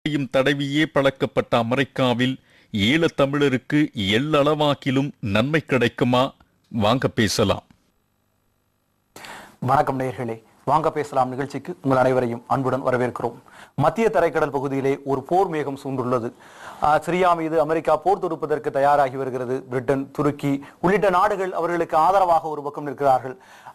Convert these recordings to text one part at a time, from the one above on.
தடவியே பழக்கப்பட்ட அமெரிக்காவில் ஈழத்தமிழருக்கு எள்ளளவாக்கிலும் நன்மை கிடைக்குமா? வாங்க பேசலாம். வணக்கம் நேயர்களே, வாங்க பேசலாம் நிகழ்ச்சிக்கு உங்கள் அனைவரையும் அன்புடன் வரவேற்கிறோம். மத்திய தரைக்கடல் பகுதியிலே ஒரு போர் மேகம் சூழ்ந்துள்ளது. சிரியா மீது அமெரிக்கா போர் தொடுப்பதற்கு தயாராகி வருகிறது. பிரிட்டன், துருக்கி உள்ளிட்ட நாடுகள் அவர்களுக்கு ஆதரவாக ஒரு பக்கம் நிற்கிறார்கள்.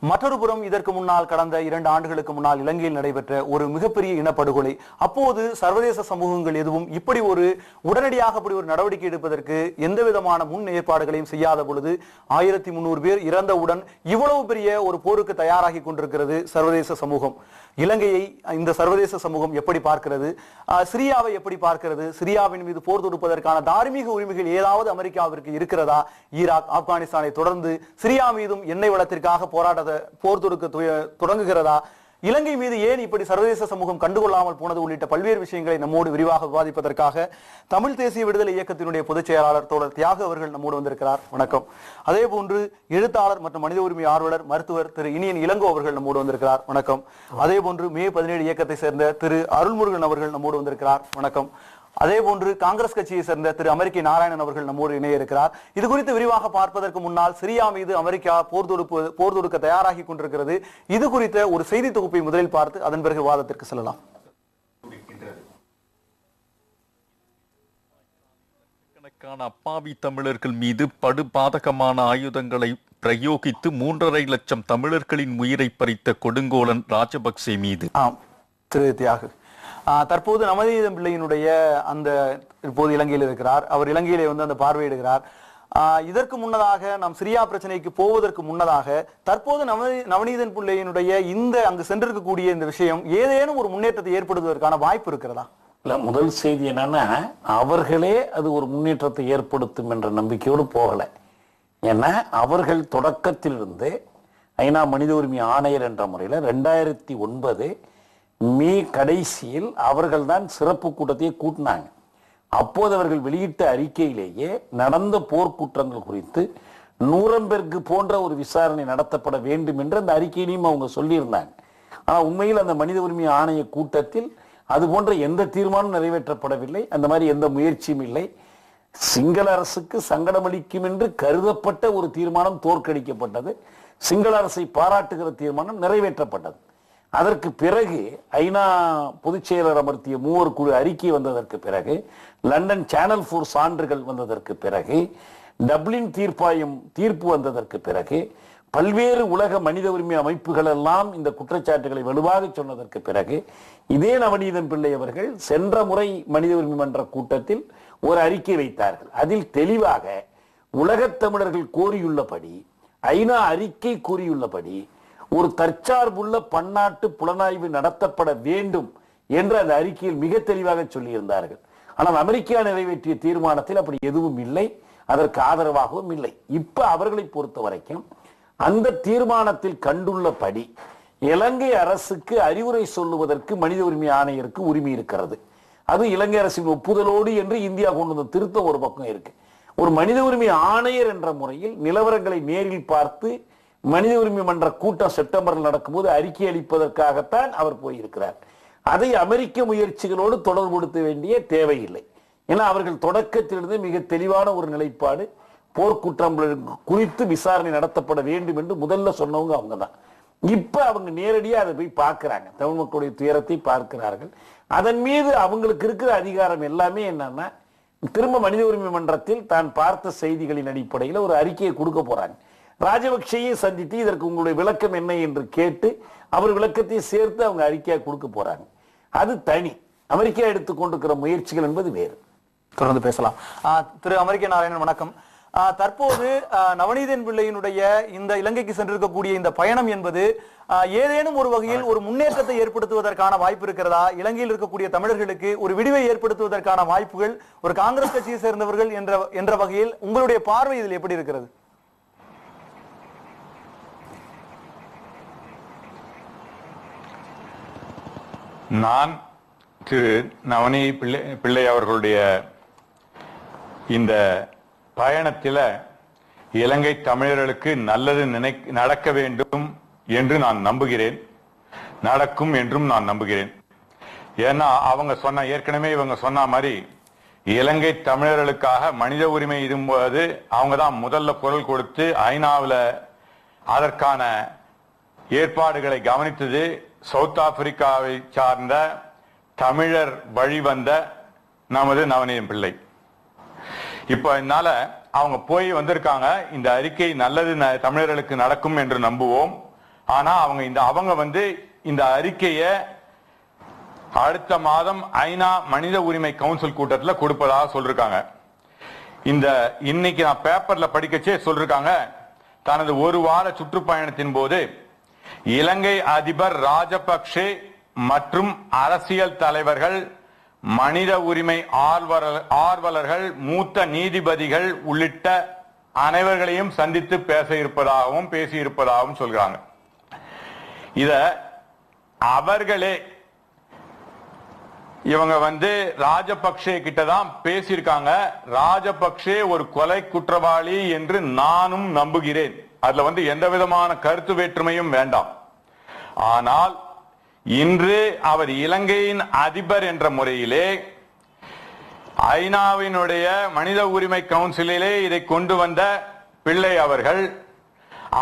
மற்றொரு புறம் இதற்கு முன்னால் கடந்த 2 ஆண்டுகளுக்கு முன்னால் இலங்கையில் நடைபெற்ற ஒரு மிகப்பெரிய இனப்படுகொலை. அப்போது சர்வதேச சமூகங்கள் எதுவும் இப்படி ஒரு உடனடியாக அப்படி ஒரு நடவடிக்கை எடுப்பதற்கு எந்த விதமான முன் ஏற்பாடுகளையும் செய்யாத பொழுது 1300 பேர் இறந்தவுடன் இவ்வளவு பெரிய ஒரு போருக்கு தயாராகி கொண்டிருக்கிறது சர்வதேச சமூகம். இலங்கையை இந்த சர்வதேச சமூகம் எப்படி பார்க்கிறது? சிரியாவை எப்படி பார்க்கிறது? சிரியாவின் மீது போர் தொடுப்பதற்கான தார்மீக உரிமைகள் ஏதாவது அமெரிக்காவிற்கு இருக்கிறதா? ஈராக், ஆப்கானிஸ்தானை தொடர்ந்து சிரியா மீதும் எண்ணெய் வளத்திற்காக போர் தொடுக்க தொடங்குகிறதா? இலங்கை மீது ஏன் இப்படி சர்வதேச சமூகம் கண்டுகொள்ளாமல் போனது உள்ளிட்ட பல்வேறு விஷயங்களை நம்மோடு விரிவாக விவாதிப்பதற்காக தமிழ் தேசிய விடுதலை இயக்கத்தினுடைய பொதுச் செயலாளர் தோழர் தியாக அவர்கள் நம்மோடு வந்திருக்கிறார். வணக்கம். அதே போன்று எழுத்தாளர் மற்றும் மனித உரிமை ஆர்வலர் மருத்துவர் திரு இனியன் இளங்கோ அவர்கள் நம்மோடு வந்திருக்கிறார். வணக்கம். அதே போன்று மே 17 இயக்கத்தை சேர்ந்த திரு அருள்முருகன் அவர்கள் நம்மோடு வந்திருக்கிறார். வணக்கம். அதே போன்று காங்கிரஸ் கட்சியை சேர்ந்த திரு அமெரிக்க நாராயணன் அவர்கள் நம்மோடு இணைய இருக்கிறார். இது குறித்து விரிவாக பார்ப்பதற்கு முன்னால் சிரியா மீது அமெரிக்கா போர் தொடுக்க தயாராகி கொண்டிருக்கிறது. இது குறித்த ஒரு செய்தி தொகுப்பை முதலில் பார்த்து அதன் பிறகு விவாதத்திற்கு செல்லலாம். கணக்கான அப்பாவி தமிழர்கள் மீது படுபாதகமான ஆயுதங்களை பிரயோகித்து 3.5 லட்சம் தமிழர்களின் உயிரை பறித்த கொடுங்கோலன் ராஜபக்சே மீது. திரு தியாக, தற்போது நவநீதம் பிள்ளையினுடைய அந்த இப்போது இலங்கையில் இருக்கிறார். அவர் இலங்கையிலே அந்த பார்வையிடுகிறார். இதற்கு முன்னதாக நாம் சிரியா பிரச்சனைக்கு போவதற்கு முன்னதாக தற்போது நவநீதன் பிள்ளையினுடைய இந்த அங்கு சென்றிருக்கக்கூடிய இந்த விஷயம் ஏதேனும் ஒரு முன்னேற்றத்தை ஏற்படுத்துவதற்கான வாய்ப்பு இருக்கிறதா? இல்ல, முதல் செய்தி என்னன்னா, அவர்களே அது ஒரு முன்னேற்றத்தை ஏற்படுத்தும் என்ற நம்பிக்கையோடு போகல. ஏன்னா அவர்கள் தொடக்கத்திலிருந்து ஐநா மனித உரிமை ஆணையர் என்ற முறையில் 2009 மே கடைசியில் அவர்கள் தான் சிறப்பு கூட்டத்தை கூட்டினாங்க. அப்போது அவர்கள் வெளியிட்ட அறிக்கையிலேயே நடந்த போர்க்குற்றங்கள் குறித்து நூரம்பெர்க் போன்ற ஒரு விசாரணை நடத்தப்பட வேண்டும் என்று அந்த அறிக்கையிலையும் அவங்க சொல்லியிருந்தாங்க. ஆனால் உண்மையில் அந்த மனித உரிமை ஆணைய கூட்டத்தில் அது போன்ற எந்த தீர்மானம் நிறைவேற்றப்படவில்லை. அந்த மாதிரி எந்த முயற்சியும் இல்லை. சிங்கள அரசுக்கு சங்கடமளிக்கும் என்று கருதப்பட்ட ஒரு தீர்மானம் தோற்கடிக்கப்பட்டது. சிங்கள அரசை பாராட்டுகிற தீர்மானம் நிறைவேற்றப்பட்டது. அதற்கு பிறகு ஐநா பொதுச் செயலர் அமர்த்திய 3 குழு அறிக்கை வந்ததற்கு பிறகு, லண்டன் சேனல் 4 சான்றுகள் வந்ததற்கு பிறகு, டப்ளின் தீர்ப்பு வந்ததற்கு பிறகு, பல்வேறு உலக மனித உரிமை அமைப்புகள் எல்லாம் இந்த குற்றச்சாட்டுகளை வலுவாக சொன்னதற்கு பிறகு, இதே நவநீதன் பிள்ளை அவர்கள் சென்ற முறை மனித உரிமை மன்ற கூட்டத்தில் ஒரு அறிக்கை வைத்தார்கள். அதில் தெளிவாக உலகத் தமிழர்கள் கோரியுள்ளபடி, ஐநா அறிக்கை கூறியுள்ளபடி ஒரு தற்சார்புள்ள பன்னாட்டு புலனாய்வு நடத்தப்பட வேண்டும் என்று அந்த அறிக்கையில் மிக தெளிவாக சொல்லியிருந்தார்கள். ஆனால் அமெரிக்கா நிறைவேற்றிய தீர்மானத்தில் அப்படி எதுவும் இல்லை, அதற்கு ஆதரவாகவும் இல்லை. இப்ப அவர்களை பொறுத்த வரைக்கும் அந்த தீர்மானத்தில் கண்டுள்ளபடி இலங்கை அரசுக்கு அறிவுரை சொல்லுவதற்கு மனித உரிமை ஆணையருக்கு உரிமை இருக்கிறது. அது இலங்கை அரசின் ஒப்புதலோடு என்று இந்தியா கொண்டு வந்த திருத்தம் ஒரு பக்கம் இருக்கு. ஒரு மனித உரிமை ஆணையர் என்ற முறையில் நிலவரங்களை நேரில் பார்த்து மனித உரிமை மன்ற கூட்டம் செப்டம்பரில் நடக்கும்போது அறிக்கை அளிப்பதற்காகத்தான் அவர் போயிருக்கிறார். அதை அமெரிக்க முயற்சிகளோடு தொடர்புபடுத்த வேண்டிய தேவையில்லை. ஏன்னா அவர்கள் தொடக்கத்திலிருந்து மிக தெளிவான ஒரு நிலைப்பாடு, போர்க்குற்றம் குறித்து விசாரணை நடத்தப்பட வேண்டும் என்று முதல்ல சொன்னவங்க அவங்க தான். இப்ப அவங்க நேரடியாக அதை போய் பார்க்கிறாங்க, தமிழ் மக்களுடைய துயரத்தை பார்க்கிறார்கள். அதன் மீது அவங்களுக்கு இருக்கிற அதிகாரம் எல்லாமே என்னன்னா, திரும்ப மனித உரிமை மன்றத்தில் தான் பார்த்த செய்திகளின் அடிப்படையில் ஒரு அறிக்கையை கொடுக்க போறாங்க. ராஜபக்சேயை சந்தித்து இதற்கு உங்களுடைய விளக்கம் என்ன என்று கேட்டு அவர் விளக்கத்தை சேர்த்து அவங்க அறிக்கையை கொடுக்க போறாங்க. அது தனி. அமெரிக்கா எடுத்துக்கொண்டிருக்கிற முயற்சிகள் என்பது வேறு. தொடர்ந்து பேசலாம். திரு அமெரிக்க நாராயணன், வணக்கம். தற்போது நவநீதன் பிள்ளையினுடைய இந்த இலங்கைக்கு சென்றிருக்கக்கூடிய இந்த பயணம் என்பது ஏதேனும் ஒரு வகையில் ஒரு முன்னேற்றத்தை ஏற்படுத்துவதற்கான வாய்ப்பு இருக்கிறதா? இலங்கையில் இருக்கக்கூடிய தமிழர்களுக்கு ஒரு விடிவை ஏற்படுத்துவதற்கான வாய்ப்புகள் ஒரு காங்கிரஸ் கட்சியை சேர்ந்தவர்கள் என்ற வகையில் உங்களுடைய பார்வை இதில் எப்படி இருக்கிறது? நான் திரு நவனி பிள்ளை அவர்களுடைய இந்த பயணத்தில் இலங்கை தமிழர்களுக்கு நல்லது நடக்க வேண்டும் என்று நான் நம்புகிறேன், நடக்கும் என்றும் நான் நம்புகிறேன். ஏன்னா ஏற்கனவே இவங்க சொன்ன மாதிரி இலங்கை தமிழர்களுக்காக மனித உரிமை இருக்கும்போது அவங்க தான் முதல்ல குரல் கொடுத்து ஐநாவில் அதற்கான ஏற்பாடுகளை கவனித்தது சவுத் ஆப்பிரிக்காவை சார்ந்த தமிழர் வழிவந்த நமது நவநீதம் பிள்ளை. இப்ப என்னால அவங்க போய் வந்திருக்காங்க. இந்த அறிக்கை நல்லது தமிழர்களுக்கு நடக்கும் என்று நம்புவோம். ஆனா அவங்க இந்த அறிக்கையை அடுத்த மாதம் ஐநா மனித உரிமை கவுன்சில் கூட்டத்தில் கொடுப்பதாக சொல்லிருக்காங்க. இன்னைக்கு நான் பேப்பர்ல படிக்கச்சே சொல்லிருக்காங்க, தனது ஒரு வார சுற்றுப்பயணத்தின் போது இலங்கை அதிபர் ராஜபக்சே மற்றும் அரசியல் தலைவர்கள், மனித உரிமை ஆர்வலர்கள், மூத்த நீதிபதிகள் உள்ளிட்ட அனைவர்களையும் சந்தித்து பேசியிருப்பதாகவும் சொல்கிறாங்க. இத அவர்களே இவங்க ராஜபக்சே கிட்டதான் பேசியிருக்காங்க. ராஜபக்சே ஒரு கொலை குற்றவாளி என்று நானும் நம்புகிறேன். அதுல எந்த விதமான கருத்து வேற்றுமையும் வேண்டாம். ஆனால் இன்று அவர் இலங்கையின் அதிபர் என்ற முறையிலே ஐநாவினுடைய மனித உரிமை கவுன்சிலே இதை கொண்டு வந்த பிள்ளை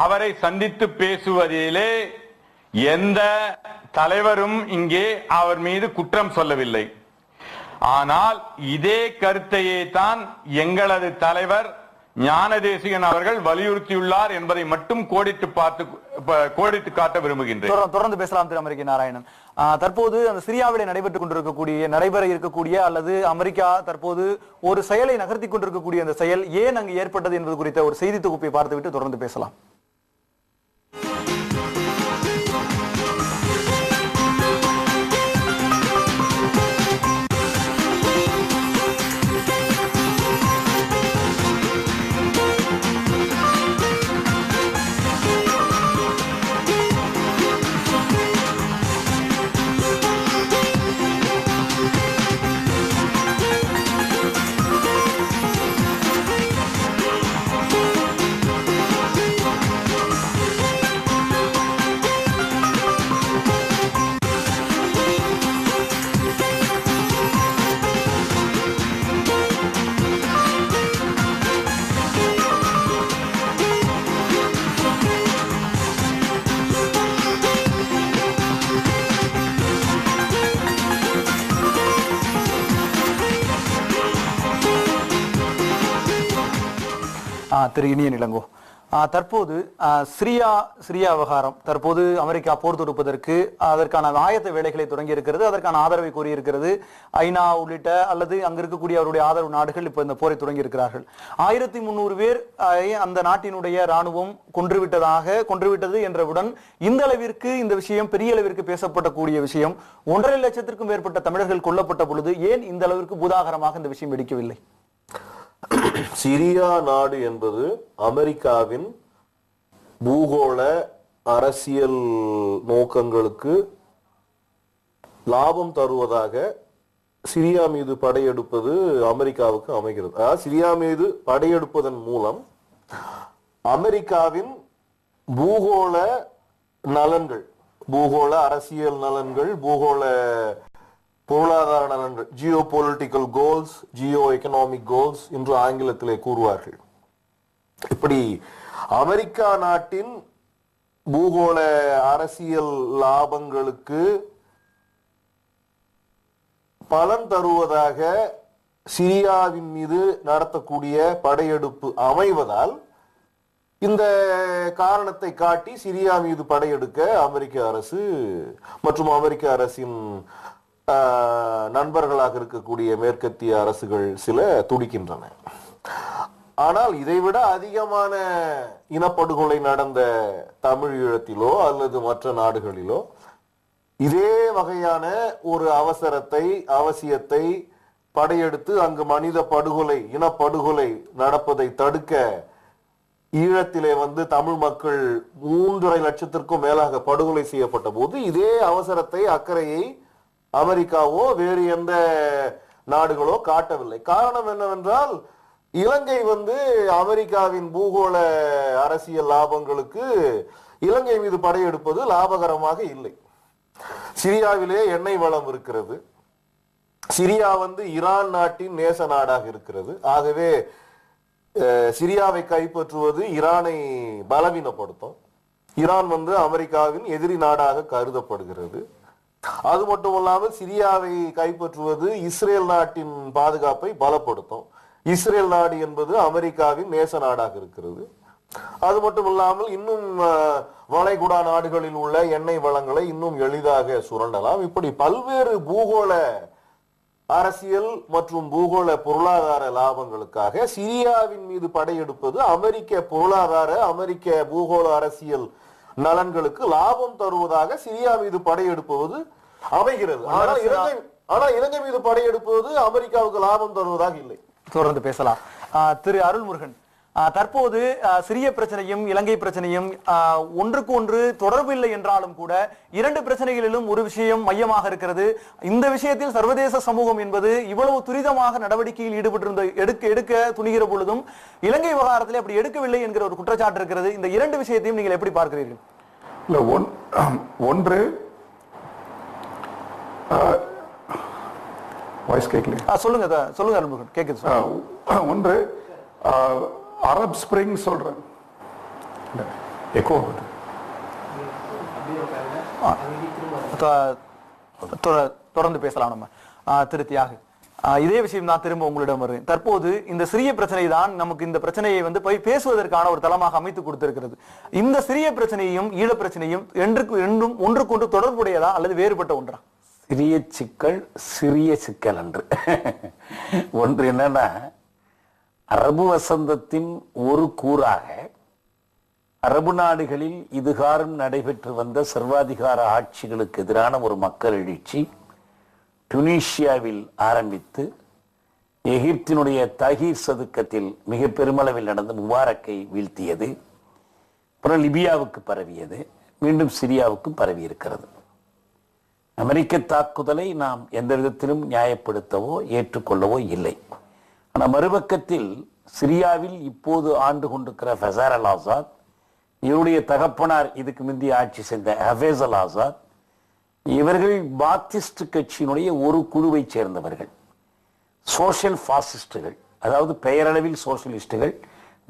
அவரை சந்தித்து பேசுவதிலே எந்த தலைவரும் இங்கே அவர் மீது குற்றம் சொல்லவில்லை. ஆனால் இதே கருத்தையே தான் எங்களது தலைவர் ஞானதேசிகன் அவர்கள் வலியுறுத்தியுள்ளார் என்பதை மட்டும் கோடிட்டு காட்ட விரும்புகின்றேன். தொடர்ந்து பேசலாம் திரு அமெரிக்க நாராயணன். தற்போது அந்த சிரியாவிலே நடைபெற இருக்கக்கூடிய அல்லது அமெரிக்கா தற்போது ஒரு செயலை நகர்த்தி கொண்டிருக்கக்கூடிய அந்த செயல் ஏன் அங்கு ஏற்பட்டது என்பது குறித்த ஒரு செய்தி தொகுப்பை பார்த்துவிட்டு தொடர்ந்து பேசலாம். திரு இனியன் இளங்கோ, தற்போது சிரியா விவகாரம் தற்போது அமெரிக்கா போர் தொடுப்பதற்கு அதற்கான ஆயத்த வேலைகளை தொடங்கி இருக்கிறது. அதற்கான ஆதரவை கோரியிருக்கிறது ஐநா உள்ளிட்ட அல்லது அங்க இருக்கக்கூடிய அவருடைய ஆதரவு நாடுகள் இப்ப இந்த போரை தொடங்கி இருக்கிறார்கள். 1300 பேர் அந்த நாட்டினுடைய ராணுவம் கொன்றுவிட்டது என்றவுடன் இந்த அளவிற்கு இந்த விஷயம் பெரிய அளவிற்கு பேசப்படக்கூடிய விஷயம். 1.5 லட்சத்திற்கும் மேற்பட்ட தமிழர்கள் கொல்லப்பட்ட பொழுது ஏன் இந்த அளவிற்கு பூதாகரமாக இந்த விஷயம் வெடிக்கவில்லை? சிரியா நாடு என்பது அமெரிக்காவின் பூகோள அரசியல் நோக்கங்களுக்கு லாபம் தருவதாக சிரியா மீது படையெடுப்பது அமெரிக்காவுக்கு அமைகிறது. சிரியா மீது படையெடுப்பதன் மூலம் அமெரிக்காவின் பூகோள நலன்கள், பூகோள அரசியல் நலன்கள், பூகோள பொருளாதார நலன்கள், Jio political goals, Jio economic goals என்று ஆங்கிலத்திலே கூறுவார்கள். இப்படி அமெரிக்கா நாட்டின் பூகோள அரசியல் லாபங்களுக்கு பலன் தருவதாக சிரியாவின் மீது நடத்தக்கூடிய படையெடுப்பு அமைவதால் இந்த காரணத்தை காட்டி சிரியா மீது படையெடுக்க அமெரிக்க அரசு மற்றும் அமெரிக்க அரசின் நண்பர்களாக இருக்கக்கூடிய மேற்கத்திய அரசுகள் சில துடிக்கின்றன. ஆனால் இதைவிட அதிகமான இனப்படுகொலை நடந்த தமிழ் ஈழத்திலோ அல்லது மற்ற நாடுகளிலோ இதே வகையான ஒரு அவசியத்தை படையெடுத்து அங்கு மனித படுகொலை, இனப்படுகொலை நடப்பதை தடுக்க ஈழத்திலே தமிழ் மக்கள் 3.5 லட்சத்திற்கும் மேலாக படுகொலை செய்யப்பட்ட போது இதே அவசரத்தை, அக்கறையை அமெரிக்காவோ வேறு எந்த நாடுகளோ காட்டவில்லை. காரணம் என்னவென்றால் இலங்கை அமெரிக்காவின் பூகோள அரசியல் லாபங்களுக்கு இலங்கை மீது படையெடுப்பது லாபகரமாக இல்லை. சிரியாவிலே எண்ணெய் வளம் இருக்கிறது. சிரியா ஈரான் நாட்டின் நேச நாடாக இருக்கிறது. ஆகவே சிரியாவை கைப்பற்றுவது ஈரானை பலவீனப்படுத்தும். ஈரான் அமெரிக்காவின் எதிரி நாடாக கருதப்படுகிறது. அது மட்டுமல்லாமல் சிரியாவை கைப்பற்றுவது இஸ்ரேல் நாட்டின் பாதுகாப்பை பலப்படுத்தும். இஸ்ரேல் நாடு என்பது அமெரிக்காவின் நேச நாடாக இருக்கிறது. அது மட்டும் இல்லாமல் இன்னும் வளைகுடா நாடுகளில் உள்ள எண்ணெய் வளங்களை இன்னும் எளிதாக சுரண்டலாம். இப்படி பல்வேறு பூகோள அரசியல் மற்றும் பூகோள பொருளாதார லாபங்களுக்காக சிரியாவின் மீது படையெடுப்பது அமெரிக்க பொருளாதார, அமெரிக்க பூகோள அரசியல் நலன்களுக்கு லாபம் தருவதாக சிரியா மீது படையெடுப்பது அமைகிறது. ஆனால் இலங்கை மீது படையெடுப்பது அமெரிக்காவுக்கு லாபம் தருவதாக இல்லை. தொடர்ந்து பேசலாம். திரு அருள்முருகன், தற்போது சிரிய பிரச்சனையும் இலங்கை பிரச்சனையும் ஒன்றுக்கு ஒன்று தொடர்பு இல்லை என்றாலும் கூட இரண்டு பிரச்சனைகளிலும் ஒரு விஷயம் மையமாக இருக்கிறது. இந்த விஷயத்தில் சர்வதேச சமூகம் என்பது இவ்வளவு துரிதமாக நடவடிக்கையில் ஈடுபட்டிருந்த எடுக்க துணிகிற பொழுதும் இலங்கை விவகாரத்தில் அப்படி எடுக்கவில்லை என்கிற ஒரு குற்றச்சாட்டு இருக்கிறது. இந்த இரண்டு விஷயத்தையும் நீங்கள் எப்படி பார்க்கிறீர்கள்? ஒன்று சொல்லுங்க சொல்லுங்க அருள்முருகன், கேக்குது. ஒன்று அரப் ஸ்பிரிங் சொல்றேன், எக்கோ தொடர்ந்து பேசலாம் நம்ம. திரு தியாகு, இதே விஷயம் தான் திரும்ப உங்களிடம் வருவேன். தற்போது இந்த சிறிய பிரச்சனை தான் நமக்கு இந்த பிரச்சனையை போய் பேசுவதற்கான ஒரு தளமாக அமைத்து கொடுத்திருக்கிறது. இந்த சிறிய பிரச்சனையும் ஈழ பிரச்சனையும் ஒன்றுக்கொன்று தொடர்புடையதா அல்லது வேறுபட்ட ஒன்றா? சிறிய சிக்கல் சிறிய சிக்கல் என்று ஒன்று என்னன்னா, அரபு வசந்தத்தின் ஒரு கூறாக அரபு நாடுகளில் இதுகாரம் நடைபெற்று வந்த சர்வாதிகார ஆட்சிகளுக்கு எதிரான ஒரு மக்கள் எழுச்சி டுனீஷியாவில் ஆரம்பித்து எகிப்தினுடைய தகீர் சதுக்கத்தில் மிக பெருமளவில் நடந்து முபாரக்கை வீழ்த்தியது. அப்புறம் லிபியாவுக்கு பரவியது, மீண்டும் சிரியாவுக்கு பரவி இருக்கிறது. அமெரிக்க தாக்குதலை நாம் எந்த விதத்திலும் நியாயப்படுத்தவோ ஏற்றுக்கொள்ளவோ இல்லை. ஆனால் மறுபக்கத்தில் சிரியாவில் இப்போது ஆண்டு கொண்டிருக்கிற ஃபசார் அல் ஆசாத், இவருடைய தகப்பனார் இதுக்கு முந்தைய ஆட்சி செய்த ஹஃபேஸ் அல் ஆசாத், இவர்கள் பாத்திஸ்ட் கட்சியினுடைய ஒரு குழுவை சேர்ந்தவர்கள். சோசியல் பாசிஸ்டுகள், அதாவது பெயரளவில் சோசியலிஸ்டுகள்,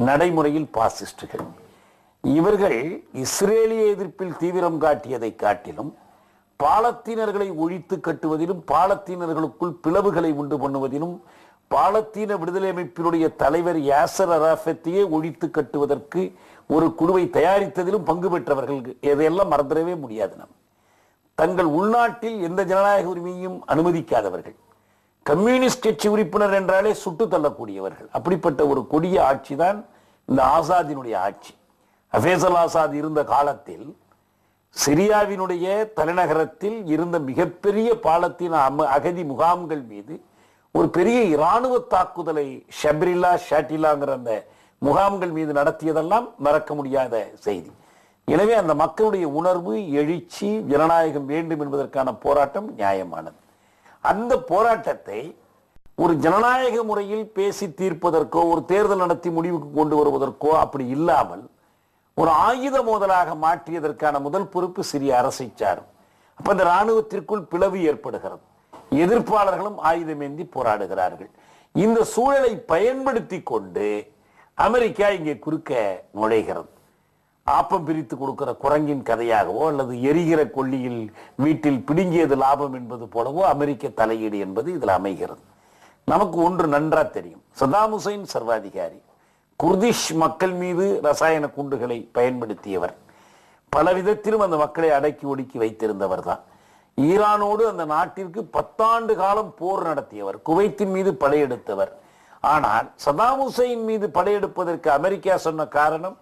நடைமுறையில் பாசிஸ்டுகள். இவர்கள் இஸ்ரேலிய எதிர்ப்பில் தீவிரம் காட்டியதை காட்டிலும் பாலத்தீனர்களை ஒழித்து கட்டுவதிலும் பாலத்தீனர்களுக்குள் பிளவுகளை உண்டு பண்ணுவதிலும் பாலத்தீன விடுதலை அமைப்பினுடைய தலைவர் யாசர் அராஃபத்தையே ஒழித்து கட்டுவதற்கு ஒரு குழுவை தயாரித்ததிலும் பங்கு பெற்றவர்கள். எதையெல்லாம் மறந்துடவே முடியாது. நாம் தங்கள் உள்நாட்டில் எந்த ஜனநாயக உரிமையும் அனுமதிக்காதவர்கள், கம்யூனிஸ்ட் கட்சி உறுப்பினர் என்றாலே சுட்டு தள்ளக்கூடியவர்கள். அப்படிப்பட்ட ஒரு கொடிய ஆட்சி தான் இந்த ஆசாதினுடைய ஆட்சி. ஹஃபேஸ் அல் ஆசாத் இருந்த காலத்தில் சிரியாவினுடைய தலைநகரத்தில் இருந்த மிகப்பெரிய பாலத்தீன அகதி முகாம்கள் மீது ஒரு பெரிய இராணுவ தாக்குதலை ஷப்ரில்லா ஷாட்டிலாங்கிற அந்த முகாம்கள் மீது நடத்தியதெல்லாம் மறக்க முடியாத செய்தி. எனவே அந்த மக்களுடைய உணர்வு, எழுச்சி, ஜனநாயகம் வேண்டும் என்பதற்கான போராட்டம் நியாயமானது. அந்த போராட்டத்தை ஒரு ஜனநாயக முறையில் பேசி தீர்ப்பதற்கோ ஒரு தேர்தல் நடத்தி முடிவுக்கு கொண்டு வருவதற்கோ அப்படி இல்லாமல் ஒரு ஆயுத மோதலாக மாற்றியதற்கான முதல் பொறுப்பு சிறிய அரசை சாரும். அப்ப இந்த இராணுவத்திற்குள் பிளவு ஏற்படுகிறது, எதிர்ப்பாளர்களும் ஆயுதமேந்தி போராடுகிறார்கள். இந்த சூழலை பயன்படுத்தி கொண்டு அமெரிக்கா இங்கே குறுக்க நுழைகிறது. ஆப்பம் பிரித்து கொடுக்கிற குரங்கின் கதையாகவோ அல்லது எரிகிற கொள்ளியில் வீட்டில் பிடுங்கியது லாபம் என்பது போலவோ அமெரிக்க தலையீடு என்பது இதில் அமைகிறது. நமக்கு ஒன்று நன்றா தெரியும், சதாம் ஹுசைன் சர்வாதிகாரி, குர்திஷ் மக்கள் மீது ரசாயன குண்டுகளை பயன்படுத்தியவர், பல விதத்திலும் அந்த மக்களை அடக்கி ஒடுக்கி வைத்திருந்தவர் தான். ஈரானோடு அந்த நாட்டிற்கு 10 ஆண்டு காலம் போர் நடத்தியவர், குவைத்தின் மீது படையெடுத்தவர். ஆனால் சதாம் ஹுசைன் மீது படையெடுப்பதற்கு அமெரிக்கா சொன்ன காரணம்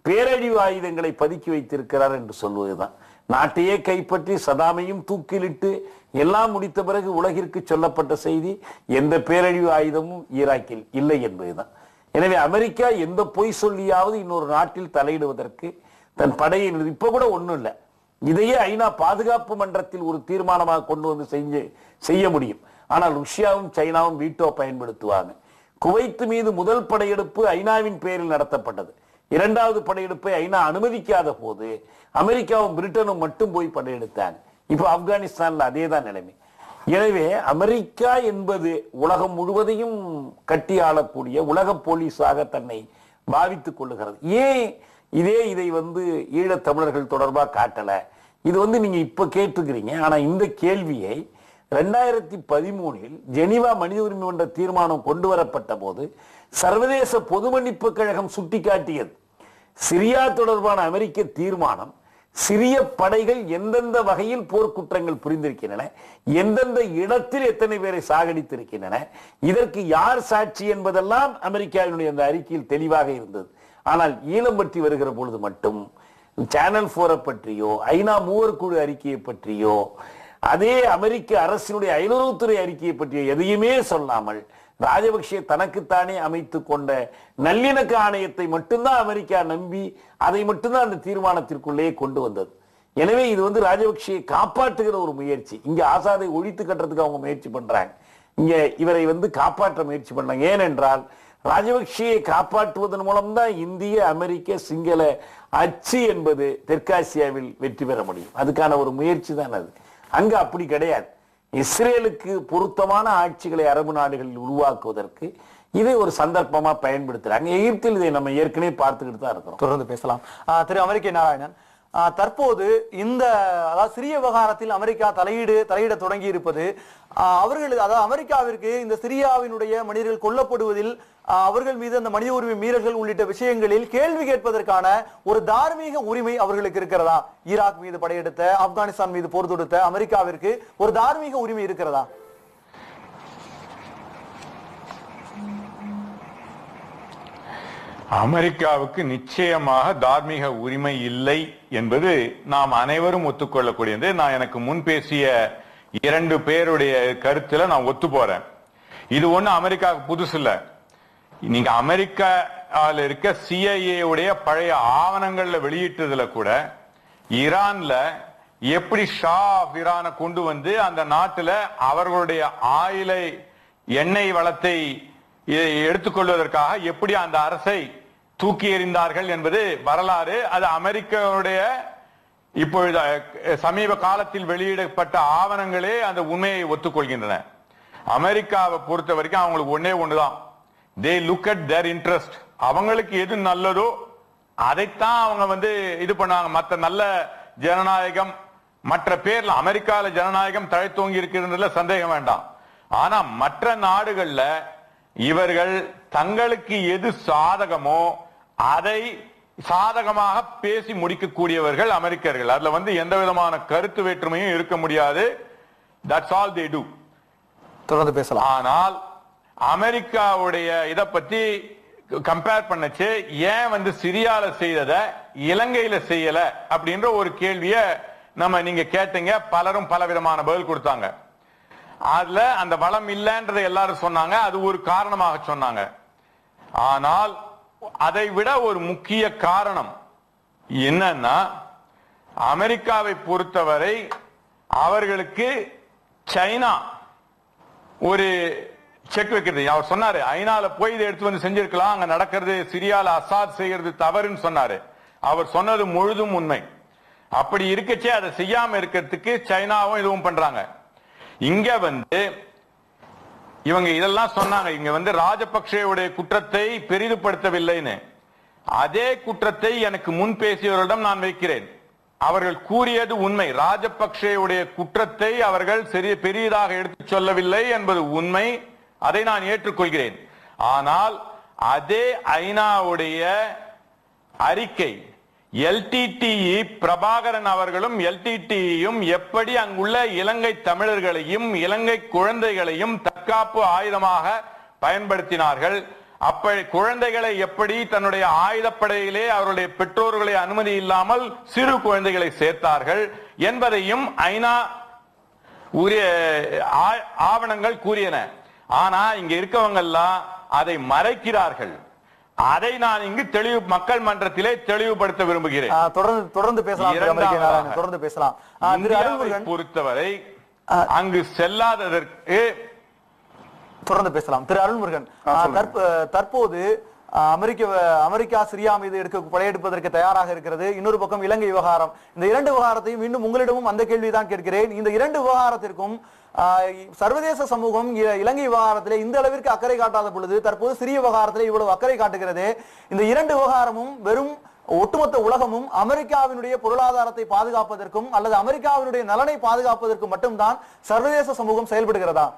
பேரழிவு ஆயுதங்களை பதுக்கி வைத்திருக்கிறார் என்று சொல்வதுதான். நாட்டையே கைப்பற்றி சதாமையும் தூக்கிலிட்டு எல்லாம் முடித்த பிறகு உலகிற்கு சொல்லப்பட்ட செய்தி எந்த பேரழிவு ஆயுதமும் ஈராக்கில் இல்லை என்பதுதான். எனவே அமெரிக்கா எந்த பொய் சொல்லியாவது இன்னொரு நாட்டில் தலையிடுவதற்கு தன் படையை இப்ப கூட ஒண்ணும் இல்லை. இதையே ஐநா பாதுகாப்பு மன்றத்தில் ஒரு தீர்மானமாக கொண்டு வந்து செய்ய முடியும். ஆனால் ருஷ்யாவும் சைனாவும் வீட்டோ பயன்படுத்துவாங்க. குவைத் மீது முதல் படையெடுப்பு ஐநாவின் பெயரில் நடத்தப்பட்டது. இரண்டாவது படையெடுப்பை ஐநா அனுமதிக்காத போது அமெரிக்காவும் பிரிட்டனும் மட்டும் போய் படையெடுத்தாங்க. இப்ப ஆப்கானிஸ்தான்ல அதேதான் நிலைமை. எனவே அமெரிக்கா என்பது உலகம் முழுவதையும் கட்டி ஆளக்கூடிய உலக போலீஸாக தன்னை பாவித்துக் கொள்ளுகிறது. ஏன் இதை ஈழத் தமிழர்கள் தொடர்பாக காட்டல? இது நீங்க இப்ப கேட்டுக்கிறீங்க. ஆனா இந்த கேள்வியை 2013 ஜெனீவா மனித உரிமை மன்ற தீர்மானம் கொண்டு வரப்பட்ட போது சர்வதேச பொது மன்னிப்பு கழகம் சுட்டிக்காட்டியது. சிரியா தொடர்பான அமெரிக்க தீர்மானம் சிரிய படைகள் எந்தெந்த வகையில் போர்க்குற்றங்கள் புரிந்திருக்கின்றன, எந்தெந்த இடத்தில் எத்தனை பேரை சாகடித்திருக்கின்றன, இதற்கு யார் சாட்சி என்பதெல்லாம் அமெரிக்காவினுடைய அந்த அறிக்கையில் தெளிவாக இருந்தது. ஆனால் ஈழம் பற்றி வருகிற பொழுது மட்டும் சேனல் 4 பற்றியோ ஐநா மூவர் குழு அறிக்கையை பற்றியோ அதே அமெரிக்க அரசினுடைய அயலுறவுத்துறை அறிக்கையை பற்றியோ எதையுமே சொல்லாமல் ராஜபக்சே தனக்குத்தானே அமைத்துக் கொண்ட நல்லிணக்க ஆணையத்தை மட்டும்தான் அமெரிக்கா நம்பி அதை மட்டும்தான் அந்த தீர்மானத்திற்குள்ளே கொண்டு வந்தது. எனவே இது ராஜபக்சேயை காப்பாற்றுகிற ஒரு முயற்சி. இங்க ஆசாதை ஒழித்து கட்டுறதுக்கு அவங்க முயற்சி பண்றாங்க, இங்க இவரை காப்பாற்ற முயற்சி பண்றாங்க. ஏனென்றால் ராஜபக்சேயை காப்பாற்றுவதன் மூலம்தான் இந்திய அமெரிக்க சிங்கள அச்சு என்பது தெற்காசியாவில் வெற்றி பெற முடியும். அதுக்கான ஒரு முயற்சி தான் அது. அங்க அப்படி கிடையாது. இஸ்ரேலுக்கு பொருத்தமான ஆட்சிகளை அரபு நாடுகளில் உருவாக்குவதற்கு இதை ஒரு சந்தர்ப்பமா பயன்படுத்துறாங்க. எகிப்தில் இதை நம்ம ஏற்கனவே பார்த்துக்கிட்டு தான் இருக்கிறோம். தொடர்ந்து பேசலாம். திரு அமெரிக்க நாராயணன், தற்போது இந்த சிரிய விவகாரத்தில் அமெரிக்கா தலையிட தொடங்கி இருப்பது அவர்களுக்கு, அதாவது அமெரிக்காவிற்கு இந்த சிரியாவினுடைய மனிதர்கள் கொல்லப்படுவதில் அவர்கள் மீது அந்த மனித உரிமை மீறல்கள் உள்ளிட்ட விஷயங்களில் கேள்வி கேட்பதற்கான ஒரு தார்மீக உரிமை அவர்களுக்கு இருக்கிறதா? ஈராக் மீது படையெடுத்த, ஆப்கானிஸ்தான் மீது போர் தொடுத்த அமெரிக்காவிற்கு ஒரு தார்மீக உரிமை இருக்கிறதா? அமெரிக்காவுக்கு நிச்சயமாக தார்மீக உரிமை இல்லை என்பது நாம் அனைவரும் ஒத்துக்கொள்ளக்கூடியது. நான் எனக்கு முன் பேசிய 2 பேருடைய கருத்துல நான் ஒத்து போறேன். இது ஒண்ணு அமெரிக்காவுக்கு புதுசு இல்ல. நீங்க அமெரிக்காவில் இருக்க CIA உடைய பழைய ஆவணங்கள்ல வெளியிட்டதுல கூட ஈரான்ல எப்படி ஷா ஆஃப் ஈரானை கொண்டு வந்து அந்த நாட்டுல அவர்களுடைய எண்ணெய் வளத்தை எடுத்துக்கொள்வதற்காக எப்படி அந்த அரசை தூக்கி எறிந்தார்கள் என்பது வரலாறு. அது அமெரிக்காவுடைய இப்பொழுது சமீப காலத்தில் வெளியிடப்பட்ட ஆவணங்களே அந்த உண்மையை ஒத்துக்கொள்கின்றன. அமெரிக்காவை பொறுத்த வரைக்கும் அவங்களுக்கு ஒண்ணுதான், they look at their interest. அவங்களுக்கு எது நல்லதோ அதைத்தான் அவங்க இது பண்ணாங்க. மற்ற நல்ல ஜனநாயகம் மற்ற பேர்ல அமெரிக்கால ஜனநாயகம் தழைத்தோங்கி இருக்கிறதுல சந்தேகம் வேண்டாம். ஆனா மற்ற நாடுகள்ல இவர்கள் தங்களுக்கு எது சாதகமோ அதை சாதகமாக பேசி முடிக்கக்கூடியவர்கள் அமெரிக்கர்கள். அதுல எந்த விதமான கருத்து வேற்றுமையும் இருக்க முடியாது. That's all they do. தொடர்ந்து பேசலாம். ஆனால் அமெரிக்காவுடைய இத பத்தி கம்பேர் பண்ணச்சு ஏன் சிரியால செய்தத இலங்கையில செய்யல அப்படின்ற ஒரு கேள்விய நீங்க கேட்டீங்க. பலரும் பல விதமான பதில் கொடுத்தாங்க. அதுல அந்த வளம் இல்லைன்றதை எல்லாரும் சொன்னாங்க, அது ஒரு காரணமாக சொன்னாங்க. ஆனால் அதை விட ஒரு முக்கிய காரணம் என்னன்னா, அமெரிக்காவை பொறுத்தவரை அவர்களுக்கு சைனா ஒரு செக் வைக்கிறது. அவர் சொன்னாரு ஐநால போய் இதை எடுத்து செஞ்சிருக்கலாம், அங்க நடக்கிறது சிரியால அசாத் செய்யறது தவறுன்னு சொன்னாரு. அவர் சொன்னது முழுதும் உண்மை. அப்படி இருக்கச்சே அதை செய்யாம இருக்கிறதுக்கு சைனாவும் இதுவும் பண்றாங்க. இங்க இவங்க இதெல்லாம் சொன்னாங்க. இங்க ராஜபக்சேவுடைய குற்றத்தை பெரிதுபடுத்தவில்லைன்னு. அதே குற்றத்தை எனக்கு முன் பேசியவர்களிடம் நான் வைக்கிறேன். அவர்கள் கூறியது உண்மை. ராஜபக்சேவுடைய குற்றத்தை அவர்கள் பெரியதாக எடுத்து சொல்லவில்லை என்பது உண்மை. அதை நான் ஏற்றுக்கொள்கிறேன். ஆனால் அதே ஐநாவுடைய அறிக்கை LTTE பிரபாகரன் அவர்களும் LTTEயும் எப்படி அங்குள்ள இலங்கை தமிழர்களையும் இலங்கை குழந்தைகளையும் தற்காப்பு ஆயுதமாக பயன்படுத்தினார்கள், அப்படி குழந்தைகளை எப்படி தன்னுடைய ஆயுதப்படையிலே அவருடைய பெற்றோர்களை அனுமதி இல்லாமல் சிறு குழந்தைகளை சேர்த்தார்கள் என்பதையும் ஐநா ஆவணங்கள் கூறியன. ஆனா இங்க இருக்கவங்க எல்லாம் அதை மறைக்கிறார்கள். அதை நான் இங்கு மக்கள் மன்றத்திலே தெளிவுபடுத்த விரும்புகிறேன். தொடர்ந்து பேசலாம். தொடர்ந்து பேசலாம். பொறுத்தவரை அங்கு செல்லாததற்கு தொடர்ந்து பேசலாம். திரு அருள்முருகன், தற்போது அமெரிக்கா சிரியா மீது படையெடுப்பதற்கு தயாராக இருக்கிறது. இன்னொரு பக்கம் இலங்கை விவகாரம். இந்த இரண்டு விவகாரத்தையும் இன்னும் உங்களிடமும் அந்த கேள்விதான் கேட்கிறேன். இந்த இரண்டு விவகாரத்திற்கும் சர்வதேச சமூகம் இலங்கை விவகாரத்திலே இந்த அளவிற்கு அக்கறை காட்டாத பொழுது தற்போது சிறிய விவகாரத்திலே இவ்வளவு அக்கறை காட்டுகிறது. இந்த இரண்டு விவகாரமும் வெறும் ஒட்டுமொத்த உலகமும் அமெரிக்காவினுடைய பொருளாதாரத்தை பாதுகாப்பதற்கும் அல்லது அமெரிக்காவினுடைய நலனை பாதுகாப்பதற்கும் மட்டும்தான் சர்வதேச சமூகம் செயல்படுகிறதா?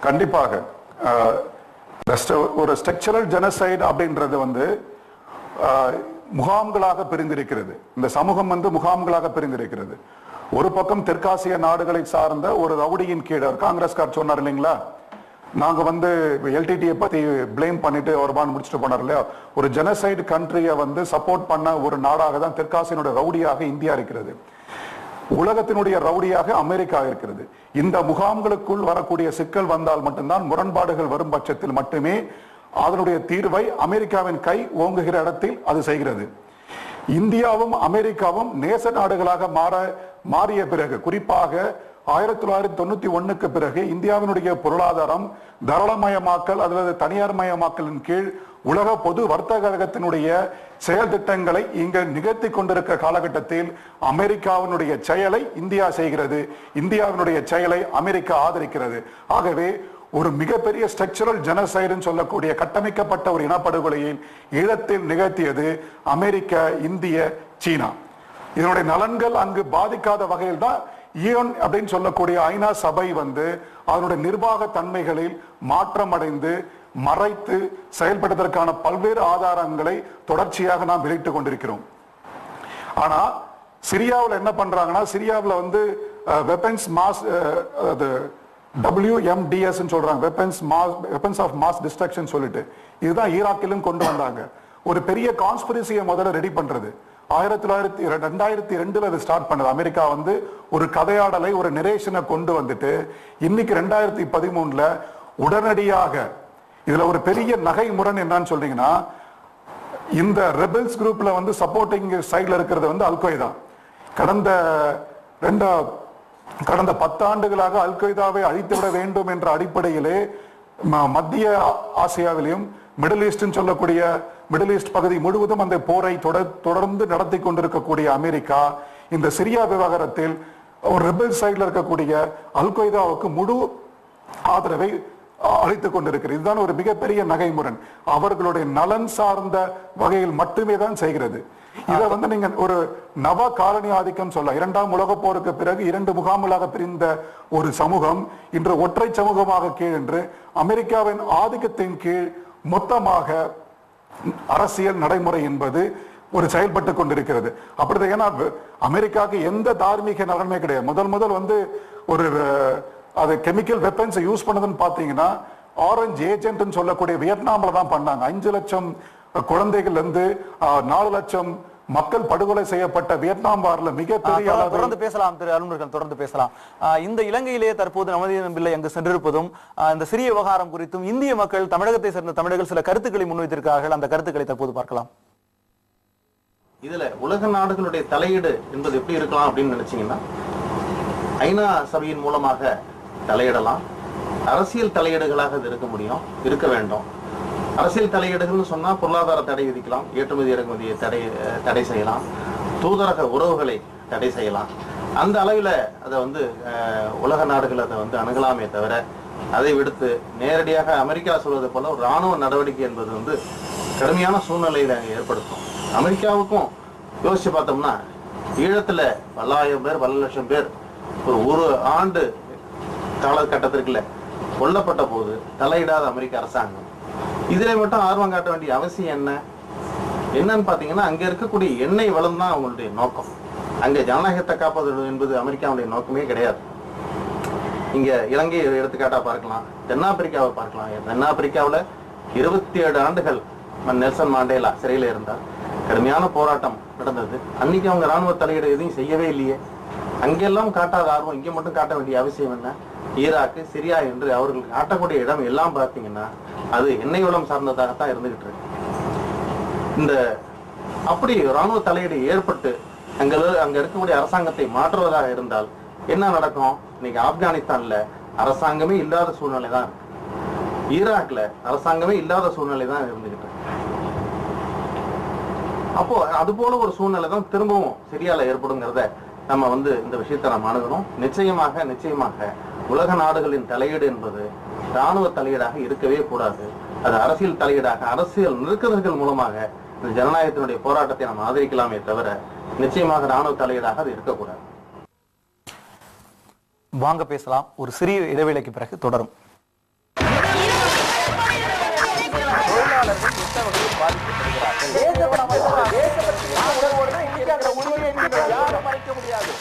கண்டிப்பாக. ஒரு ஸ்ட்ரக்சரல் ஜெனசைட் அப்படின்றது முகாம்களாக பிரிந்திருக்கிறது. இந்த சமூகம் முகாம்களாக பிரிந்திருக்கிறது. ஒரு பக்கம் தெற்காசிய நாடுகளை சார்ந்த ஒரு ரவுடியின் கீழ் காங்கிரஸ்கார் சொன்னார் இல்லைங்களா, நாங்க எல்டிடியை பத்தி பிளேம் பண்ணிட்டு ஒரு பான் முடிச்சுட்டு போனார் இல்லையா, ஒரு ஜெனசைடு கண்ட்ரியை சப்போர்ட் பண்ண ஒரு நாடாக தான் தெற்காசியனுடைய ரவுடியாக இந்தியா இருக்கிறது. உலகத்தினுடைய ரவுடியாக அமெரிக்கா இருக்கிறது. இந்த முகாம்களுக்குள் வரக்கூடிய சிக்கல் வந்தால் மட்டும்தான், முரண்பாடுகள் வரும் பட்சத்தில் மட்டுமே அதனுடைய தீர்வை அமெரிக்காவின் கை ஓங்குகிற இடத்தில் அது செய்கிறது. இந்தியாவும் அமெரிக்காவும் நேச நாடுகளாக மாறிய பிறகு, குறிப்பாக 1991க்கு பிறகு இந்தியாவினுடைய பொருளாதாரம் தாராளமயமாக்கல் அல்லது தனியார் மயமாக்கலின் கீழ் உலக பொது வர்த்தக கழகத்தினுடைய செயல் திட்டங்களை இங்க நிகழ்த்தி கொண்டிருக்கிற காலகட்டத்தில் அமெரிக்காவினுடைய செயலை இந்தியா செய்கிறது, இந்தியாவினுடைய செயலை அமெரிக்கா ஆதரிக்கிறது. ஆகவே ஒரு மிகப்பெரிய ஸ்ட்ரக்சரல் ஜெனசைடுன்னு சொல்லக்கூடிய கட்டமைக்கப்பட்ட ஒரு இனப்படுகொலையை ஈழத்தில் நிகழ்த்தியது அமெரிக்கா, இந்திய, சீனா. இதனுடைய நலன்கள் அங்கு பாதிக்காத வகையில் தான் ஈன் அப்படின்னு சொல்லக்கூடிய ஐநா சபை அதனுடைய நிர்வாக தன்மைகளில் மாற்றம் அடைந்து மறைத்து செயல்படுவதற்கான பல்வேறு ஆதாரங்களை தொடர்ச்சியாக நாம் வெளியிட்டுக் கொண்டிருக்கிறோம். ஆனா சிரியாவில் என்ன பண்றாங்கன்னா, சிரியாவில் வெப்பன்ஸ் மாஸ் WMDS சொல்றாங்க, வெப்பன்ஸ் ஆஃப் மாஸ் டிஸ்ட்ரக்ஷன் சொல்லிட்டு, இதுதான் ஈராக்கிலும் கொண்டு வந்தாங்க. ஒரு பெரிய கான்ஸ்பிரசியை முதல்ல ரெடி பண்றது 2002 அது ஸ்டார்ட் பண்ணது. அமெரிக்கா ஒரு கதையாடலை, ஒரு நரேஷனை கொண்டு வந்துட்டு இன்னைக்கு 2013 உடனடியாக இதுல ஒரு பெரிய நகை முரண் என்னன்னு சொல்றீங்கன்னா, இந்த ரெபல்ஸ் குரூப்ல சப்போர்ட்டிங் சைட்ல இருக்கிறது அல்கொய்தா. கடந்த 10 ஆண்டுகளாக அல்கொய்தாவை அழித்துவிட வேண்டும் என்ற அடிப்படையிலே மத்திய ஆசியாவிலும் மிடில் ஈஸ்ட் சொல்லக்கூடிய மிடில் ஈஸ்ட் பகுதி முழுவதும் அந்த போரை தொடர்ந்து நடத்தி கொண்டிருக்கக்கூடிய அமெரிக்கா இந்த சிரியா விவகாரத்தில் ஒரு ரெபல் சைட்ல இருக்கக்கூடிய அல்கொய்தாவுக்கு முழு ஆதரவை அளித்துக் கொண்டிருக்கிறது. இதுதான் ஒரு மிகப்பெரிய நகைமுரண். அவர்களுடைய நலன் சார்ந்த வகையில் மட்டுமே தான் செய்கிறது. இதை நீங்க ஒரு நவ காலனி ஆதிக்கம் சொல்ல, 2ஆம் உலகப் போருக்கு பிறகு 2 முகாம்களாக பிரிந்த ஒரு சமூகம் இன்று ஒற்றை சமூகமாக கீழ் என்று அமெரிக்காவின் ஆதிக்கத்தின் கீழ் மொத்தமாக அரசியல் நடைமுறை என்பது ஒரு செயல்பட்டு கொண்டிருக்கிறது. அப்படிதான். ஏன்னா அமெரிக்காவுக்கு எந்த தார்மீக நலனுமே கிடையாது. முதல் ஒரு அது கெமிக்கல் வெப்பன்ஸ் யூஸ் பண்ணதுன்னு பாத்தீங்கன்னா, ஆரஞ்சு ஏஜென்ட் சொல்லக்கூடிய வியட்நாம்ல தான் பண்ணாங்க. 5 லட்சம் குழந்தைகள் 4 லட்சம் மக்கள் படுகொலை செய்யப்பட்ட வியட்நாம் வார்ல மிகப்பெரிய தொடர்ந்து பேசலாம் திரு அருண்முருகன், தொடர்ந்து பேசலாம். இந்த இலங்கையிலே தற்போது நமது பிள்ளை அங்கு சென்றிருப்பதும் இந்த சிறிய விவகாரம் குறித்தும் இந்திய மக்கள், தமிழகத்தை சேர்ந்த தமிழர்கள் சில கருத்துக்களை முன்வைத்திருக்கிறார்கள். அந்த கருத்துக்களை தற்போது பார்க்கலாம். இதுல உலக நாடுகளுடைய தலையீடு என்பது எப்படி இருக்கலாம் அப்படின்னு நினைச்சீங்கன்னா, ஐநா சபையின் மூலமாக தலையிடலாம். அரசியல் தலையீடுகளாக இது இருக்க வேண்டும். அரசியல் தலையீடுகள்னு சொன்னா பொருளாதார தடை விதிக்கலாம், ஏற்றுமதி இறக்குமதியை தடை செய்யலாம், தூதரக உறவுகளை தடை செய்யலாம். அந்த அளவில் அதை உலக நாடுகள் அதை அணுகலாமே தவிர, அதை விடுத்து நேரடியாக அமெரிக்கா சொல்வது போல ஒரு இராணுவ நடவடிக்கை என்பது கடுமையான சூழ்நிலையில ஏற்படுத்தும். அமெரிக்காவுக்கும் யோசிச்சு பார்த்தோம்னா, ஈழத்துல 1000 பேர் 10 லட்சம் பேர் ஒரு ஆண்டு காலகட்டத்திற்குள்ள கொல்லப்பட்ட போது தலையிடாத அமெரிக்க அரசாங்கம் இதுல மட்டும் ஆர்வம் காட்ட வேண்டிய அவசியம் என்னன்னு பாத்தீங்கன்னா, அங்க இருக்கக்கூடிய எண்ணெய் வளம் தான் அவங்களுடைய நோக்கம். அங்க ஜனநாயகத்தை காப்பது என்பது அமெரிக்காவுடைய நோக்கமே கிடையாது. இங்க இலங்கையை எடுத்துக்காட்டா பார்க்கலாம், தென்னாப்பிரிக்காவை பார்க்கலாம். தென்னாப்பிரிக்காவில் 27 ஆண்டுகள் நெல்சன் மாண்டேலா சிறையில இருந்தார். கடுமையான போராட்டம் நடந்தது. அன்னைக்கு அவங்க ராணுவ தலையீடு எதையும் செய்யவே இல்லையே. அங்கெல்லாம் காட்டாத ஆர்வம் இங்க மட்டும் காட்ட வேண்டிய அவசியம் என்ன? ஈராக்கு, சிரியா என்று அவர்கள் காட்டக்கூடிய இடம் எல்லாம் பார்த்தீங்கன்னா அது எண்ணெய் வளம் சார்ந்ததாகத்தான் இருந்துகிட்டு இருக்கு. இந்த அப்படி ராணுவ தலையீடு ஏற்பட்டு அங்க இருக்கக்கூடிய அரசாங்கத்தை மாற்றுவதாக இருந்தால் என்ன நடக்கும்? இன்னைக்கு ஆப்கானிஸ்தான்ல அரசாங்கமே இல்லாத சூழ்நிலை தான் இருக்கு. ஈராக்ல அரசாங்கமே இல்லாத சூழ்நிலை தான் இருந்துகிட்டு இருக்கு. அப்போ அது போல ஒரு சூழ்நிலை தான் திரும்பவும் சிரியால ஏற்படுங்கிறத நம்ம இந்த விஷயத்தை நம்ம அணுகணும். நிச்சயமாக உலக நாடுகளின் தலையீடு என்பது ராணுவ தலையீடாக இருக்கவே கூடாது. அது அரசியல் தலையீடாக, அரசியல் நெருக்கடிகள் மூலமாக இந்த ஜனநாயகத்தினுடைய போராட்டத்தை நாம் ஆதரிக்கலாமே தவிர நிச்சயமாக ராணுவ தலையீடாக அது இருக்கக்கூடாது. வாங்க பேசலாம். ஒரு சிறிய இடைவேளைக்கு பிறகு தொடரும். தொழிலாளர்கள் எந்த வகையில் பாதிக்கப்படுகிறார்கள்?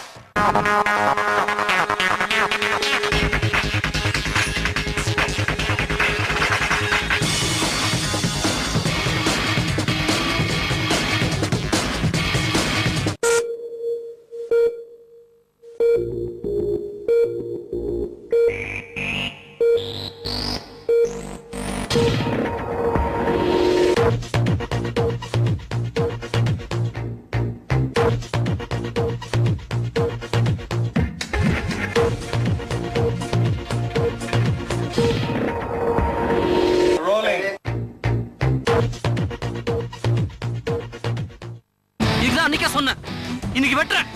இன்னைக்கு வெட்றேன்.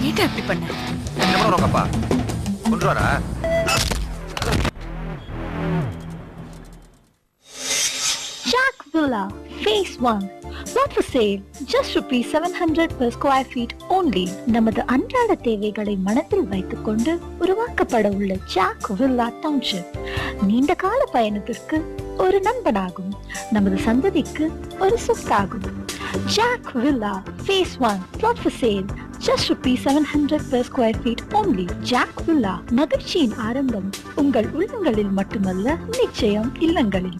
நீட்ட எப்படி பண்ண? என்ன பண்ணுறோங்கப்பா? கொண்டு வரா? Jack Villa Phase 1 Not for sale, just ₹700 per square feet only. நமது அன்றாட தேவைகளை மனதில் வைத்துக் கொண்டு உருவாக்கப்பட உள்ள ஜாக் வில்லா டவுன்ஷிப் நீண்ட கால பயணத்திற்கு ஒரு நண்பனாகும், நமது சந்ததிக்கு ஒரு சொத்தாகும். Jack Villa Phase 1 Plot for sale, just ₹700 per square feet only. Jack Villa, மகிழ்ச்சியின் ஆரம்பம் உங்கள் உள்ளங்களில் மட்டுமல்ல, நிச்சயம் இல்லங்களில்.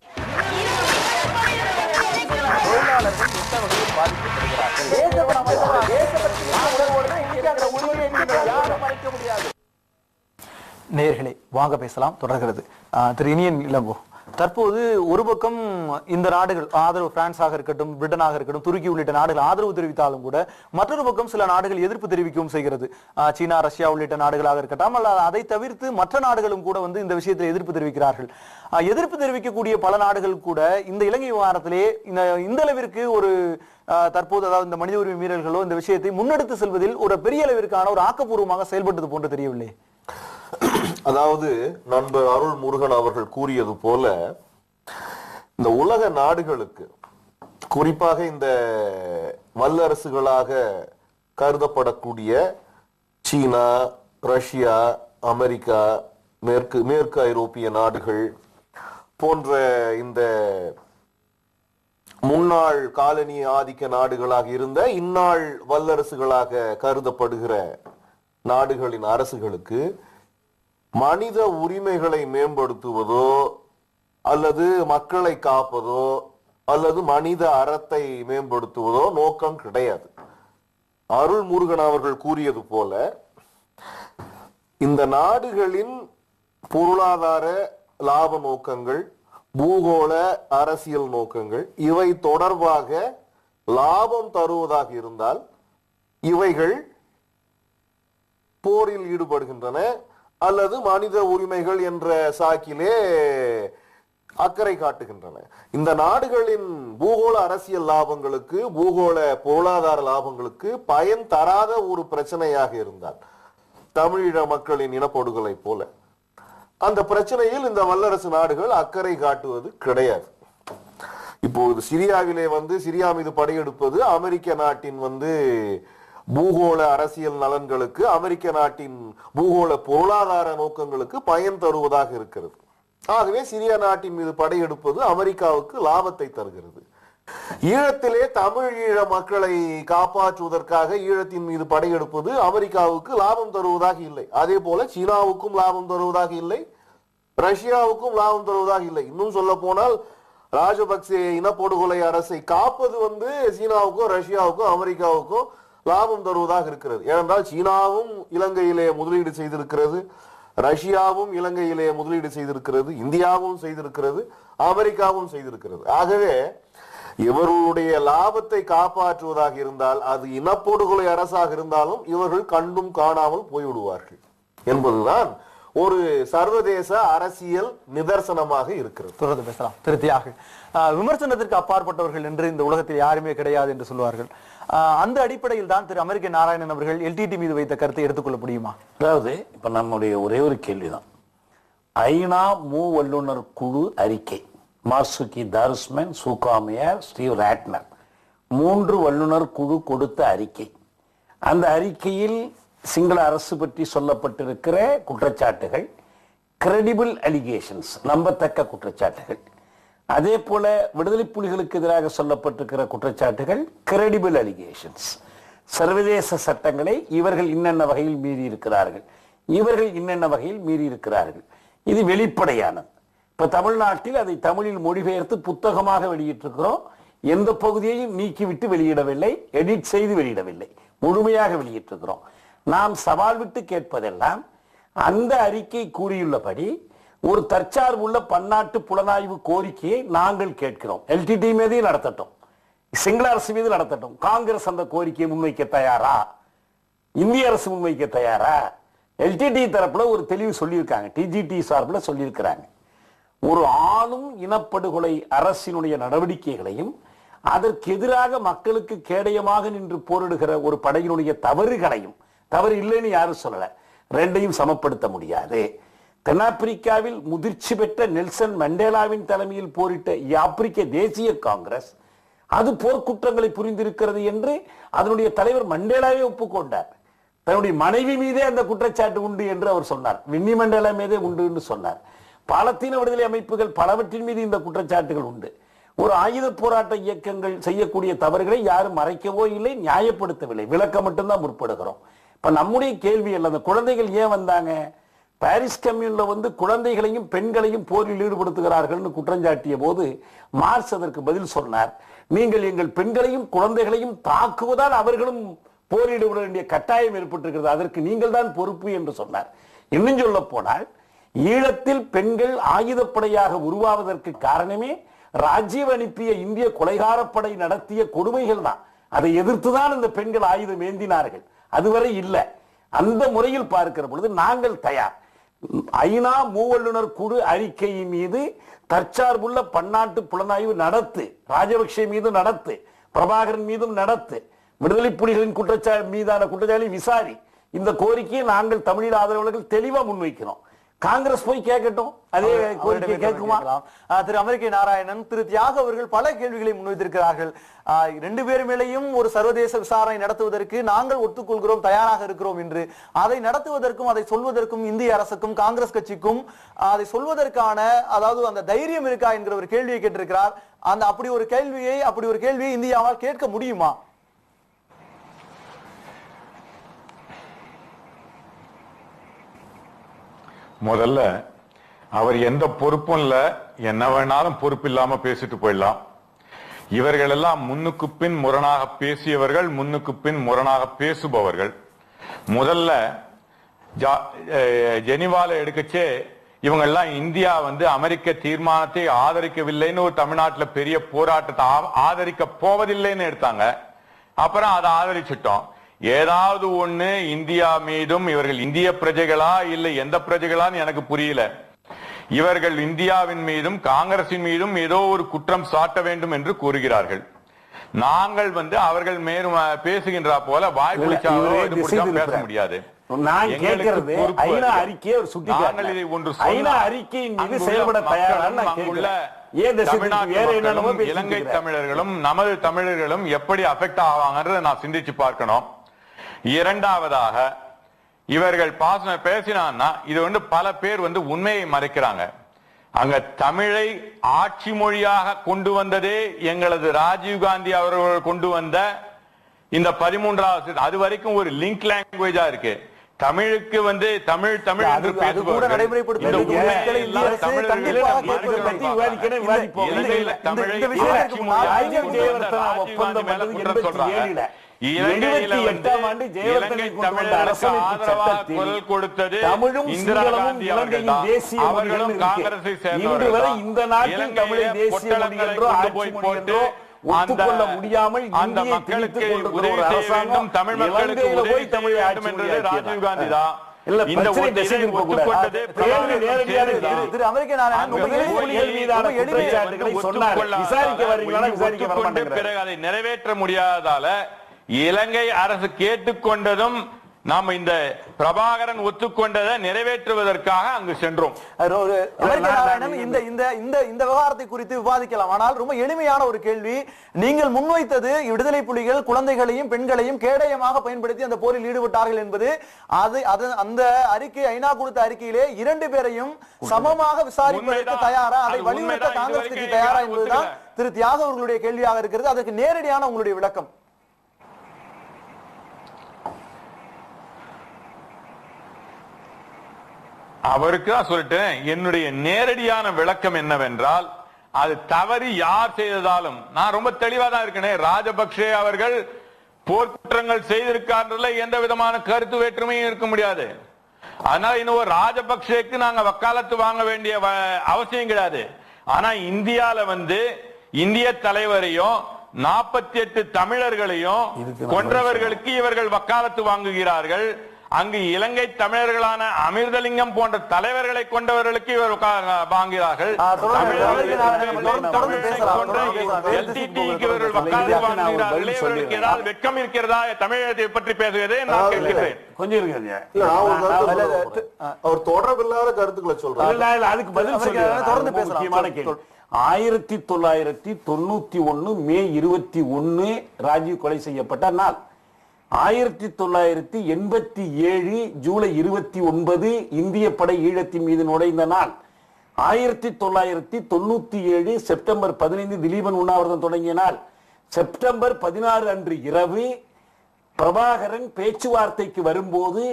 தொழிலாளர்கள் எந்த வகையில் பாதிக்கப்படுகிறார்கள்? நேயர்களே, வாங்க பேசலாம் தொடர்கிறது. திரு இனியன் இளங்கோ, தற்போது ஒரு பக்கம் இந்த நாடுகள் ஆதரவு, பிரான்ஸாக இருக்கட்டும், பிரிட்டனாக இருக்கட்டும், துருக்கி உள்ளிட்ட நாடுகள் ஆதரவு தெரிவித்தாலும் கூட மற்றொரு பக்கம் சில நாடுகள் எதிர்ப்பு தெரிவிக்கவும் செய்கிறது. சீனா, ரஷ்யா உள்ளிட்ட நாடுகளாக இருக்கட்டும், அதை தவிர்த்து மற்ற நாடுகளும் கூட இந்த விஷயத்தில் எதிர்ப்பு தெரிவிக்கிறார்கள். எதிர்ப்பு தெரிவிக்கக்கூடிய பல நாடுகள் கூட இந்த இலங்கை விவகாரத்திலே இந்த அளவிற்கு ஒரு தற்போது, அதாவது இந்த மனித உரிமை மீறல்களோ இந்த விஷயத்தை முன்னெடுத்து செல்வதில் ஒரு பெரிய அளவிற்கான ஒரு ஆக்கப்பூர்வமாக செயல்பட்டது போன்று தெரியவில்லை. அதாவது நண்பர் அருள் முருகன் அவர்கள் கூறியது போல, இந்த உலக நாடுகளுக்கு, குறிப்பாக இந்த வல்லரசுகளாக கருதப்படக்கூடிய சீனா, ரஷ்யா, அமெரிக்கா, மேற்கு ஐரோப்பிய நாடுகள் போன்ற இந்த முன்னாள் காலனி ஆதிக்க நாடுகளாக இருந்த இந்நாள் வல்லரசுகளாக கருதப்படுகிற நாடுகளின் அரசுகளுக்கு மனித உரிமைகளை மேம்படுத்துவதோ அல்லது மக்களை காப்பதோ அல்லது மனித அறத்தை மேம்படுத்துவதோ நோக்கம் கிடையாது. அருள் முருகன் அவர்கள் கூறியது போல, இந்த நாடுகளின் பொருளாதார லாப நோக்கங்கள், பூகோள அரசியல் நோக்கங்கள், இவை தொடர்பாக லாபம் தருவதாக இருந்தால் இவைகள் போரில் ஈடுபடுகின்றன அல்லது மனித உரிமைகள் என்ற சாக்கிலே அக்கறை காட்டுகின்றன. இந்த நாடுகளின் பூகோள அரசியல் லாபங்களுக்கு, பூகோள பொருளாதார லாபங்களுக்கு பயன் தராத ஒரு பிரச்சனையாக இருந்தால், தமிழீழ மக்களின் இனப்படுகொலை போல, அந்த பிரச்சனையில் இந்த வல்லரசு நாடுகள் அக்கறை காட்டுவது கிடையாது. இப்போது சிரியாவிலே சிரியா மீது படையெடுப்பது அமெரிக்க நாட்டின் பூகோள அரசியல் நலன்களுக்கு, அமெரிக்க நாட்டின் பூகோள பொருளாதார நோக்கங்களுக்கு பயன் தருவதாக இருக்கிறது. ஆகவே சிரியா நாட்டின் மீது படையெடுப்பது அமெரிக்காவுக்கு லாபத்தை தருகிறது. ஈழத்திலே தமிழ் ஈழ மக்களை காப்பாற்றுவதற்காக ஈழத்தின் மீது படையெடுப்பது அமெரிக்காவுக்கு லாபம் தருவதாக இல்லை. அதே போல சீனாவுக்கும் லாபம் தருவதாக இல்லை, ரஷ்யாவுக்கும் லாபம் தருவதாக இல்லை. இன்னும் சொல்ல போனால் ராஜபக்சே இனப்படுகொலை அரசை காப்பது சீனாவுக்கும் ரஷ்யாவுக்கும் அமெரிக்காவுக்கும் லாபம் தருவதாக இருக்கிறது. ஏனென்றால் சீனாவும் இலங்கையிலே முதலீடு செய்திருக்கிறது, ரஷ்யாவும் இலங்கையிலே முதலீடு செய்திருக்கிறது, இந்தியாவும் செய்திருக்கிறது, அமெரிக்காவும் செய்திருக்கிறது. ஆகவே இவர்களுடைய லாபத்தை காப்பாற்றுவதாக இருந்தால் அது இனப்படுகொலை அரசாக இருந்தாலும் இவர்கள் கண்டும் காணாமல் போய்விடுவார்கள் என்பதுதான் ஒரு சர்வதேச அரசியல் நிதர்சனமாக இருக்கிறது. தொடர்ந்து பேசலாம். திருத்தியாக விமர்சனத்திற்கு அப்பாற்பட்டவர்கள் என்று இந்த உலகத்தில் யாருமே கிடையாது என்று சொல்வார்கள். அந்த அடிப்படையில் தான் திரு அமெரிக்க நாராயணன் அவர்கள் எல்டிடி மீது வைத்த கருத்தை எடுத்துக்கொள்ள முடியுமா? அதாவது இப்ப நம்முடைய ஒரே ஒரு கேள்விதான், ஐநா மூவல்லுநர் குழு அறிக்கை, மார்சுகி தாருஸ்மேன், சூகாமியர், ஸ்டீவ் ராட்னர் 3 வல்லுநர் குழு கொடுத்த அறிக்கை. அந்த அறிக்கையில் சிங்கள அரசு பற்றி சொல்லப்பட்டிருக்கிற குற்றச்சாட்டுகள் கிரெடிபிள் அலிகேஷன்ஸ், நம்பத்தக்க குற்றச்சாட்டுகள். அதே போல விடுதலை புலிகளுக்கு எதிராக சொல்லப்பட்டிருக்கிற குற்றச்சாட்டுகள் கிரெடிபிள் அலிகேஷன்ஸ். சர்வதேச சட்டங்களை இவர்கள் இன்னென்ன வகையில் மீறி இருக்கிறார்கள், இவர்கள் இன்னென்ன வகையில் மீறி இருக்கிறார்கள். இது வெளிப்படையானது. இப்ப தமிழ்நாட்டில் அதை தமிழில் மொழிபெயர்த்து புத்தகமாக வெளியிட்டிருக்கிறோம். எந்த பகுதியையும் நீக்கிவிட்டு வெளியிடவில்லை, எடிட் செய்து வெளியிடவில்லை, முழுமையாக வெளியிட்டிருக்கிறோம். நாம் சவால் விட்டு கேட்பதெல்லாம் அந்த அறிக்கை கூறியுள்ளபடி ஒரு தற்சார்புள்ள பன்னாட்டு புலனாய்வு கோரிக்கையை நாங்கள் கேட்கிறோம். எல்டிடி மீது நடத்தட்டும், சிங்கள அரசு மீது நடத்தட்டும். காங்கிரஸ் அந்த கோரிக்கையை முன்வைக்க தயாரா? இந்திய அரசு முன்வைக்க தயாரா? எல்டிடி தரப்புல ஒரு தெளிவு சொல்லியிருக்காங்க, டிஜிடி சார்பில் சொல்லியிருக்கிறாங்க. ஒரு ஆளும் இனப்படுகொலை அரசினுடைய நடவடிக்கைகளையும் அதற்கு எதிராக மக்களுக்கு கேடயமாக நின்று போரிடுகிற ஒரு படையினுடைய தவறுகளையும், தவறு இல்லைன்னு யாரும் சொல்லல, ரெண்டையும் சமப்படுத்த முடியாது. தென்னாப்பிரிக்காவில் முதிர்ச்சி பெற்ற நெல்சன் மண்டேலாவின் தலைமையில் போரிட்ட ஆப்பிரிக்க தேசிய காங்கிரஸ் அது போர்க்குற்றங்களை புரிந்திருக்கிறது என்று அதனுடைய தலைவர் மண்டேலாவே ஒப்புக்கொண்டார். தன்னுடைய மனைவி மீதே அந்த குற்றச்சாட்டு உண்டு என்று அவர் சொன்னார். வின்னி மண்டேலா மீதே உண்டு என்று சொன்னார். பாலத்தீன விடுதலை அமைப்புகள் பலவற்றின் மீது இந்த குற்றச்சாட்டுகள் உண்டு. ஒரு ஆயுத போராட்ட இயக்கங்கள் செய்யக்கூடிய தவறுகளை யாரும் மறைக்கவோ இல்லை, நியாயப்படுத்தவில்லை, விளக்க மட்டும்தான் முற்படுகிறோம். இப்ப நம்முடைய கேள்வி அல்ல, அந்த குழந்தைகள் ஏன் வந்தாங்க? பாரிஸ் கம்யூன்ல குழந்தைகளையும் பெண்களையும் போரில் ஈடுபடுத்துகிறார்கள் குற்றஞ்சாட்டிய போது மார்க்ஸ் அதற்கு பதில் சொன்னார், நீங்கள் எங்கள் பெண்களையும் குழந்தைகளையும் தாக்குவதால் அவர்களும் போரிட வேண்டிய கட்டாயம் ஏற்பட்டிருக்கிறது, அதற்கு நீங்கள் தான் பொறுப்பு என்று சொன்னார். இன்னும் சொல்ல போனால் ஈழத்தில் பெண்கள் ஆயுதப்படையாக உருவாவதற்கு காரணமே ராஜீவ் அனுப்பிய இந்திய கொலைகாரப்படை நடத்திய கொடுமைகள் தான். அதை எதிர்த்துதான் இந்த பெண்கள் ஆயுதம் ஏந்தினார்கள், அதுவரை இல்லை. அந்த முறையில் பார்க்கிற பொழுது நாங்கள் தயார். ஐநா மூவல்லுநர் குழு அறிக்கையின் மீது தற்சார்புள்ள பன்னாட்டு புலனாய்வு நடத்து, ராஜபக்சே மீது நடத்து, பிரபாகரன் மீதும் நடத்து, விடுதலை புலிகளின் மீதான குற்றச்சாட்டை விசாரி. இந்த கோரிக்கையை நாங்கள் தமிழீழ ஆதரவாளர்கள் தெளிவா முன்வைக்கிறோம். காங்கிரஸ் போய் கேட்கட்டும், அதே கோரிக்கை கேட்குமா? திரு அமெரிக்க நாராயணன், திரு தியாக அவர்கள் பல கேள்விகளை முன்வைத்திருக்கிறார்கள். 2 பேர் மேலேயும் ஒரு சர்வதேச விசாரணை நடத்துவதற்கு நாங்கள் ஒத்துக்கொள்கிறோம், தயாராக இருக்கிறோம் என்று. அதை நடத்துவதற்கும் அதை சொல்வதற்கும் இந்திய அரசுக்கும் காங்கிரஸ் கட்சிக்கும் அதை சொல்வதற்கான அதாவது அந்த தைரியம் இருக்கா என்கிற ஒரு கேள்வியை கேட்டிருக்கிறார். அப்படி ஒரு கேள்வியை இந்தியாவால் கேட்க முடியுமா? முதல்ல அவர் எந்த பொறுப்பும் இல்ல, என்ன வேணாலும் பொறுப்பு இல்லாம பேசிட்டு போயிடலாம். இவர்கள் எல்லாம் முன்னுக்கு பின் முரணாக பேசியவர்கள், முன்னுக்கு பின் முரணாக பேசுபவர்கள். முதல்ல ஜெனிவால எடுக்கச்சே இவங்க எல்லாம் இந்தியா அமெரிக்க தீர்மானத்தை ஆதரிக்கவில்லைன்னு ஒரு தமிழ்நாட்டில் பெரிய போராட்டத்தை ஆதரிக்க போவதில்லைன்னு எடுத்தாங்க. அப்புறம் அதை ஆதரிச்சிட்டோம். ஏதாவது ஒண்ணு இந்தியா மீதும், இவர்கள் இந்திய பிரஜைகளா இல்லை எந்த பிரஜைகளான்னு எனக்கு புரியல, இவர்கள் இந்தியாவின் மீதும் காங்கிரசின் மீதும் ஏதோ ஒரு குற்றம் சாட்ட வேண்டும் என்று கூறுகிறார்கள். நாங்கள் அவர்கள் மேலும் பேசுகின்ற போல வாய்ப்பு பேச முடியாது. இலங்கை தமிழர்களும் நமது தமிழர்களும் எப்படி அஃபெக்ட் ஆவாங்கன்றதை நான் சிந்திச்சு பார்க்கணும். இரண்டாவதாக இவர்கள் பேசினா இது பல பேர் உண்மையை மறைக்கிறாங்க. அங்க தமிழை ஆட்சி மொழியாக கொண்டு வந்ததே எங்களது ராஜீவ்காந்தி அவர்கள் கொண்டு வந்த இந்த 13வது, அது வரைக்கும் ஒரு லிங்க் லாங்குவேஜா இருக்கு. தமிழுக்கு தமிழ் தமிழ் என்று பேசுபவர்கள் குரல் கொடுத்தது இந்திரா காந்தி அவர்கள். அவர்களும் காங்கிரஸை சேர்ந்தவர்கள். போய் போட்டு அந்த மக்களுக்கு உதவி செய்ய வேண்டும், தமிழ் மக்களுக்கு உதவி செய்ய வேண்டும் என்றது ராஜீவ் காந்தி தான். இல்ல, இந்த பிரச்சனை ஒன்றை திசை திருப்ப கூடாது. ஒத்துக்கொண்டது கேள்வி நேரடியான கேள்வி. திரு அமெரிக்க நாராயணன் அங்கு உண்மையிலே புலிகள் மீதான குற்றச்சாட்டுகளை சொன்னார். விசாரிக்க வரீங்களா? விசாரிக்க வர ஒத்துக்கொண்ட மாட்டேங்கிறார். பிறகு அதை நிறைவேற்ற முடியாததால இலங்கை அரசு கேட்டுக்கொண்டதும் நாம் இந்த பிரபாகரன் ஒத்துக்கொண்டதை நிறைவேற்றுவதற்காக அங்கு சென்றோம். அமெரிக்க நாராயணன் இந்த விவகாரத்தை குறித்து விவாதிக்கலாம். ஆனால் ரொம்ப எளிமையான ஒரு கேள்வி. நீங்கள் முன்வைத்தது விடுதலை புலிகள் குழந்தைகளையும் பெண்களையும் கேடயமாக பயன்படுத்தி அந்த போரில் ஈடுபட்டார்கள் என்பது அந்த அறிக்கை ஐநா கொடுத்த அறிக்கையிலே 2 பேரையும் சமமாக விசாரிப்பதற்கு தயாரா, அதை வலியுறுத்த காங்கிரஸ் கட்சி தயாரா என்பதுதான் திரு தியாக அவர்களுடைய கேள்வியாக இருக்கிறது. அதற்கு நேரடியான உங்களுடைய விளக்கம். அவருக்கு தான் சொல்லிட்டேன். என்னுடைய நேரடியான விளக்கம் என்னவென்றால், அது தவறு யார் செய்ததாலும் நான் ரொம்ப தெளிவா தான் இருக்கேன். ராஜபக்சே அவர்கள் போர்க்குற்றங்கள் செய்திருக்கார்ல எந்த விதமான கருத்து வேற்றுமையும் இருக்க முடியாது. அதனால இன்னும் ராஜபக்சேக்கு நாங்க வக்காலத்து வாங்க வேண்டிய அவசியம் கிடையாது. ஆனா இந்தியால இந்திய தலைவரையும் 48 தமிழர்களையும் கொன்றவர்களுக்கு இவர்கள் வக்காலத்து வாங்குகிறார்கள். அங்கு இலங்கை தமிழர்களான அமிர்தலிங்கம் போன்ற தலைவர்களை கொண்டவர்களுக்கு இவர் வாங்குகிறார்கள். ஏதாவது வெட்கம் இருக்கிறதா தமிழகத்தை பற்றி பேசுவதே நான் கேட்கிறேன். கொஞ்சம் இருக்குங்க. அவர் தொடர்பில்லாத கருத்துக்களை சொல்றாரு. அதுக்கு பதில் சொல்லுங்க. முக்கியமான கேள்வி. 1991 மே 21 ராஜீவ் கொலை செய்யப்பட்ட நாள். 1987 ஜூலை 29 இந்திய படை ஈழத்தின் மீது நுழைந்த நாள். 1997 செப்டம்பர் 15 திலீபன் உண்ணாவிரதம் தொடங்கிய நாள். செப்டம்பர் 16 அன்று இரவு பிரபாகரன் பேச்சுவார்த்தைக்கு வரும்போது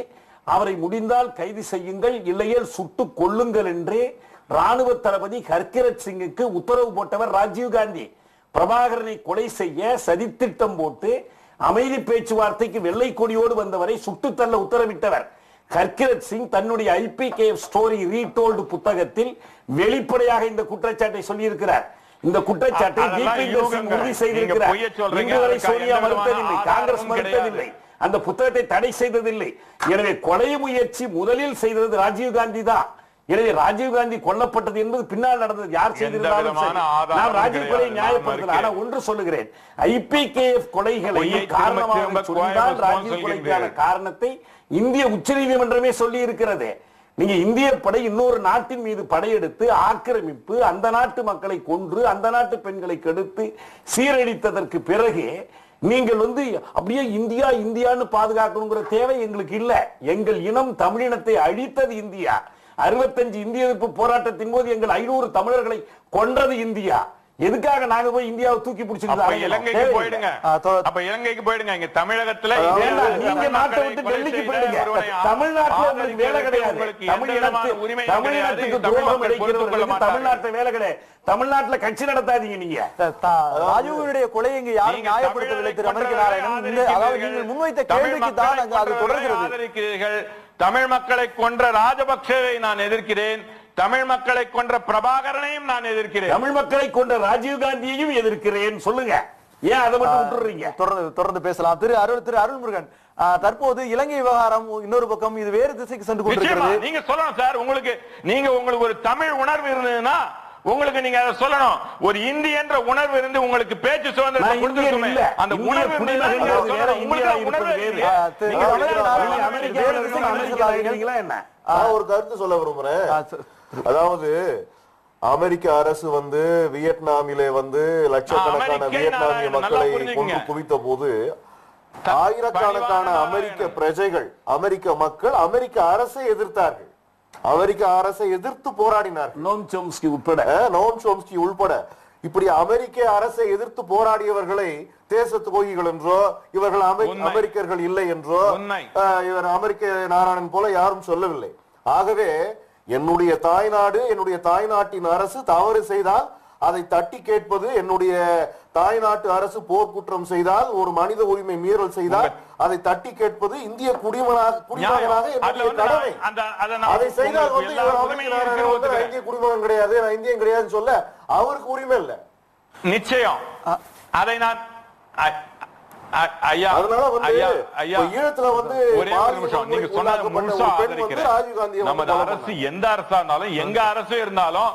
அவரை முடிந்தால் கைது செய்யுங்கள், இல்லையேல் சுட்டுக் கொள்ளுங்கள் என்று ராணுவ தளபதி ஹர்கிரத் சிங்குக்கு உத்தரவு போட்டவர் ராஜீவ் காந்தி. பிரபாகரனை கொலை செய்ய சதித்திட்டம் போட்டு அமைதி பேச்சுவார்த்தைக்கு வெள்ளை கொடியோடு வந்தவரை சுட்டுத்தள்ள உத்தரவிட்டவர் ஹர்கிரத் சிங் தன்னுடைய ஐபிகேஎஃப் ஸ்டோரி ரீடோல்டு புத்தகத்தில் வெளிப்படையாக இந்த குற்றச்சாட்டை சொல்லியிருக்கிறார். இந்த குற்றச்சாட்டை உறுதி செய்திருக்கிறார். இதுவரை சோனியா மறுத்ததில்லை, காங்கிரஸ் மறுத்ததில்லை, அந்த புத்தகத்தை தடை செய்ததில்லை. எனவே கொலை முயற்சி முதலில் செய்தது ராஜீவ் காந்தி தான். எனவே ராஜீவ் காந்தி கொல்லப்பட்டது என்பது பின்னால் நடந்தது. யார் செய்திருந்தாலும் நான் ராஜீவ் கொலையை நியாயப்படுத்தல. ஆனா ஒன்று சொல்லுகிறேன், ஐபிகேஎஃப் கொலைகளை காரணமாக சொன்னால் ராஜீவ் கொலைக்கான காரணத்தை இந்திய உச்சநீதிமன்றமே சொல்லி இருக்கிறது. நீங்க இந்திய படை இன்னொரு நாட்டின் மீது படையெடுத்து ஆக்கிரமிப்பு, அந்த நாட்டு மக்களை கொன்று அந்த நாட்டு பெண்களை கெடுத்து சீரழித்ததற்கு பிறகு நீங்கள் அப்படியே இந்தியா இந்தியான்னு பாதுகாக்கணுங்கிற தேவை எங்களுக்கு இல்ல. எங்கள் இனம் தமிழினத்தை அழித்தது இந்தியா. 65 இந்திய எதிர்ப்பு போராட்டத்தின் போது எங்கள் 500 தமிழர்களை கொன்றது இந்தியா. எதுக்காக நாங்க போய் இந்தியாவை தூக்கி பிடிச்சிருக்கோம்? இலங்கைக்கு போயிடுங்க. அப்ப இலங்கைக்கு போயிடுங்க. இங்க தமிழகத்துல நீங்க நாட்டை விட்டு டெல்லிக்கு போயிடுங்க. தமிழ்நாட்டுல உங்களுக்கு வேலை கிடையாது. தமிழ்நாட்டுக்கு துரோகம் இழைக்கிறவர்களுக்கு தமிழ்நாட்டுல வேலை கிடையாது. தமிழ்நாட்டுல கட்சி நடத்தாதீங்க. நீங்க ராஜீவுடைய கொலை இங்க யாரும் நியாயப்படுத்தவில்லை. திரு அமெரிக்க நாராயணன், அதாவது நீங்கள் முன்வைத்த கேள்விக்கு தான் அது தொடர்கிறது. தமிழ் மக்களை கொன்ற ராஜபக்சேவை நான் எதிர்க்கிறேன். தமிழ் மக்களை கொன்ற பிரபாகரனையும் நான் எதிர்க்கிறேன். தமிழ் மக்களை கொன்ற ராஜீவ் காந்தியையும் எதிர்க்கிறேன். சொல்லுங்க, ஏன் அதை மட்டும் விட்டுறீங்க? தொடர்ந்து பேசலாம். திரு அருள்முருகன், தற்போது இலங்கை விவகாரம் இன்னொரு பக்கம் இது வேறு திசைக்கு சென்று கொண்டிருக்கிறது. நீங்க சொல்லணும் சார். உங்களுக்கு ஒரு தமிழ் உணர்வு இருந்ததுன்னா உங்களுக்கு நீங்க அதை சொல்லணும். ஒரு இந்தி என்ற உணர்வு இருந்து உங்களுக்கு பேச்சு சுதந்திரத்தை கொடுத்திருக்குமே, அந்த உணர்வு ஒரு கருத்து சொல்ல விரும்புறேன். அதாவது அமெரிக்க அரசு வியட்நாமிலே லட்சக்கணக்கான வியட்நாமிய மக்களை கொண்டு குவித்த போது ஆயிரக்கணக்கான அமெரிக்க பிரஜைகள், அமெரிக்க மக்கள் அமெரிக்க அரசை எதிர்த்தார்கள். அமெரிக்க அரசை எதிர்த்து போராடினார்கள். நோம் சோம்ஸ்கி உள்பட இப்படி அமெரிக்க அரசை எதிர்த்து போராடியவர்களை தேச துரோகிகள் என்றோ, இவர்கள் அமெரிக்கர்கள் இல்லை என்றோ இவர் அமெரிக்க நாராயணன் போல யாரும் சொல்லவில்லை. ஆகவே என்னுடைய தாய்நாடு, என்னுடைய தாய்நாட்டின் அரசு தவறு செய்தால் அதை தட்டி கேட்பது, என்னுடைய தாய்நாட்டு அரசு போர்க்குற்றம் செய்தால், ஒரு மனித உரிமை மீறல் செய்தால் அதை தட்டி கேட்பது இந்திய குடிமகனாக என்னுடைய கடமை. அதை செய்தால் இந்திய குடிமகன் கிடையாது, நான் இந்தியன் கிடையாதுன்னு சொல்ல அவருக்கு உரிமை இல்லை. நிச்சயம் அதை நான் ஐயா அதனால வந்து ஐயா ஈழத்துல வந்து ஒரே ஒரு நிமிஷம், நீங்க சொன்னது முழுசா ஆதரிக்கிறேன். ராஜீவ்காந்தி நமது அரசு எந்த அரசா இருந்தாலும் எங்க அரசு இருந்தாலும்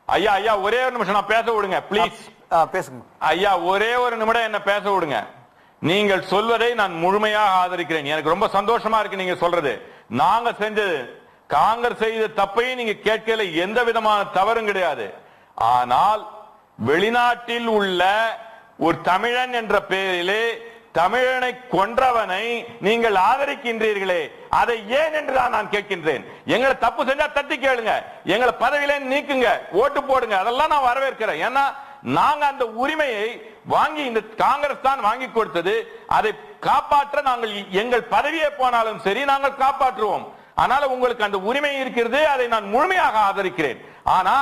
ஐயா ஒரே ஒரு நிமிஷம் நான் பேச விடுங்க ப்ளீஸ். பேசுங்க ஐயா, ஒரே ஒரு நிமிடம் என்ன பேச விடுங்க. நீங்கள் சொல்வதை நான் முழுமையாக ஆதரிக்கிறேன். எனக்கு ரொம்ப சந்தோஷமா இருக்கு நீங்க சொல்றது. நாங்க செஞ்சது காங்கிரஸ் செய்த தப்பையும் நீங்க கேட்கல, எந்த விதமான தவறும் கிடையாது. ஆனால் வெளிநாட்டில் உள்ள ஒரு தமிழன் என்ற பெயரிலே தமிழனை கொன்றவனை நீங்கள் ஆதரிக்கின்றீர்களே, அதை ஏன் என்று நான் கேட்கின்றேன். எங்களை தப்பு செஞ்சா தட்டி கேளுங்க, எங்களை பதவியில நீக்குங்க, ஓட்டு போடுங்க, அதெல்லாம் நான் வரவேற்கிறேன். ஏன்னா நாங்க அந்த உரிமையை வாங்கி இந்த காங்கிரஸ் தான் வாங்கி கொடுத்தது. அதை காப்பாற்ற நாங்கள் எங்கள் பதவியே போனாலும் சரி நாங்கள் காப்பாற்றுவோம். அதனால உங்களுக்கு அந்த உரிமை இருக்கிறது, அதை நான் முழுமையாக ஆதரிக்கிறேன். ஆனா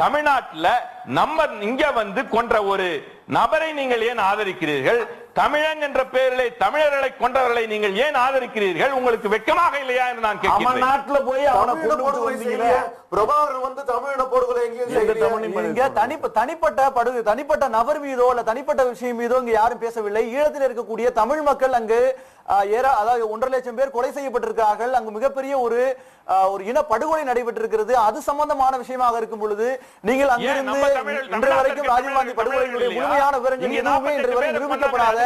தமிழ்நாட்டில் நம்ம இங்க வந்து கொன்ற ஒரு நபரை நீங்கள் ஏன் ஆதரிக்கிறீர்கள்? தமிழன் என்ற பெயரிலே தமிழர்களை கொன்றவர்களை நீங்கள் ஏன் ஆதரிக்கிறீர்கள்? உங்களுக்கு வெட்கமாக இல்லையா என்று நான் கேட்கிறேன். நாட்டுல போய் அவனை கொண்டு வந்தீங்களே, பிரபாகரன் வந்து தமிழின போடுகளை தனிப்பட்ட நபர் மீதோ அல்ல தனிப்பட்ட விஷயம் மீதோ இங்க யாரும் பேசவில்லை. ஈழத்தில் இருக்கக்கூடிய தமிழ் மக்கள் அங்கு அதாவது 1.5 லட்சம் பேர் கொலை செய்யப்பட்டிருக்கிறார்கள். அங்கு மிகப்பெரிய ஒரு இன படுகொலை நடைபெற்றிருக்கிறது. அது சம்பந்தமான விஷயமாக இருக்கும் பொழுது நீங்கள் அங்கிருந்து இன்று வரைக்கும் ராஜீவ்காந்தி படுகொலையுடைய முழுமையான விவரங்கள் எதுவுமே இன்று வரை நிரூபிக்கப்படாத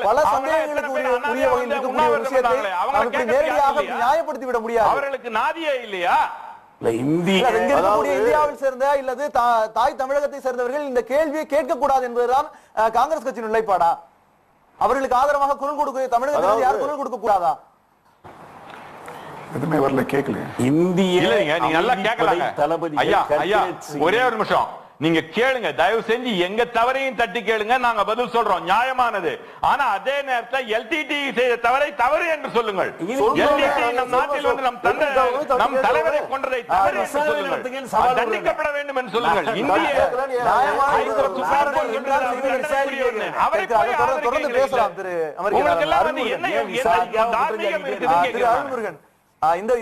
பல சந்தேகங்களுக்கு உரிய வகையில் இருக்கக்கூடிய ஒரு விஷயத்தை அவருக்கு நேரடியாக நியாயப்படுத்தி விட முடியாது. அவர்களுக்கு நாதியே இல்லையா? இந்தியாவில் சேர்ந்த இல்லது தாய் தமிழகத்தை சேர்ந்தவர்கள் இந்த கேள்வியை கேட்கக்கூடாது என்பதுதான் காங்கிரஸ் கட்சியின் நிலைப்பாடா? அவர்களுக்கு ஆதரவாக குரல் கொடுக்க தமிழகத்தில் யார் குரல் கொடுக்க கூடாதா? எதுவுமே வரல, கேட்கல. இந்திய நீங்க நல்லா கேட்கலாங்க. ஐயா ஒரே ஒரு நிமிஷம் நீங்க கேளுங்க, தயவு செஞ்சு எங்க தவறையும் தட்டி கேளுங்க, நாங்க பதில் சொல்றோம், நியாயமானது. ஆனா அதே நேரத்தில் எல்டிடி செய்த தவறை தவறு என்று சொல்லுங்கள். எல்டிடி நம் நாட்டில் வந்து நம் தலைவரை கொன்றதை தவறு என்று சொல்லுங்கள், தண்டிக்கப்பட வேண்டும் என்று சொல்லுங்கள்.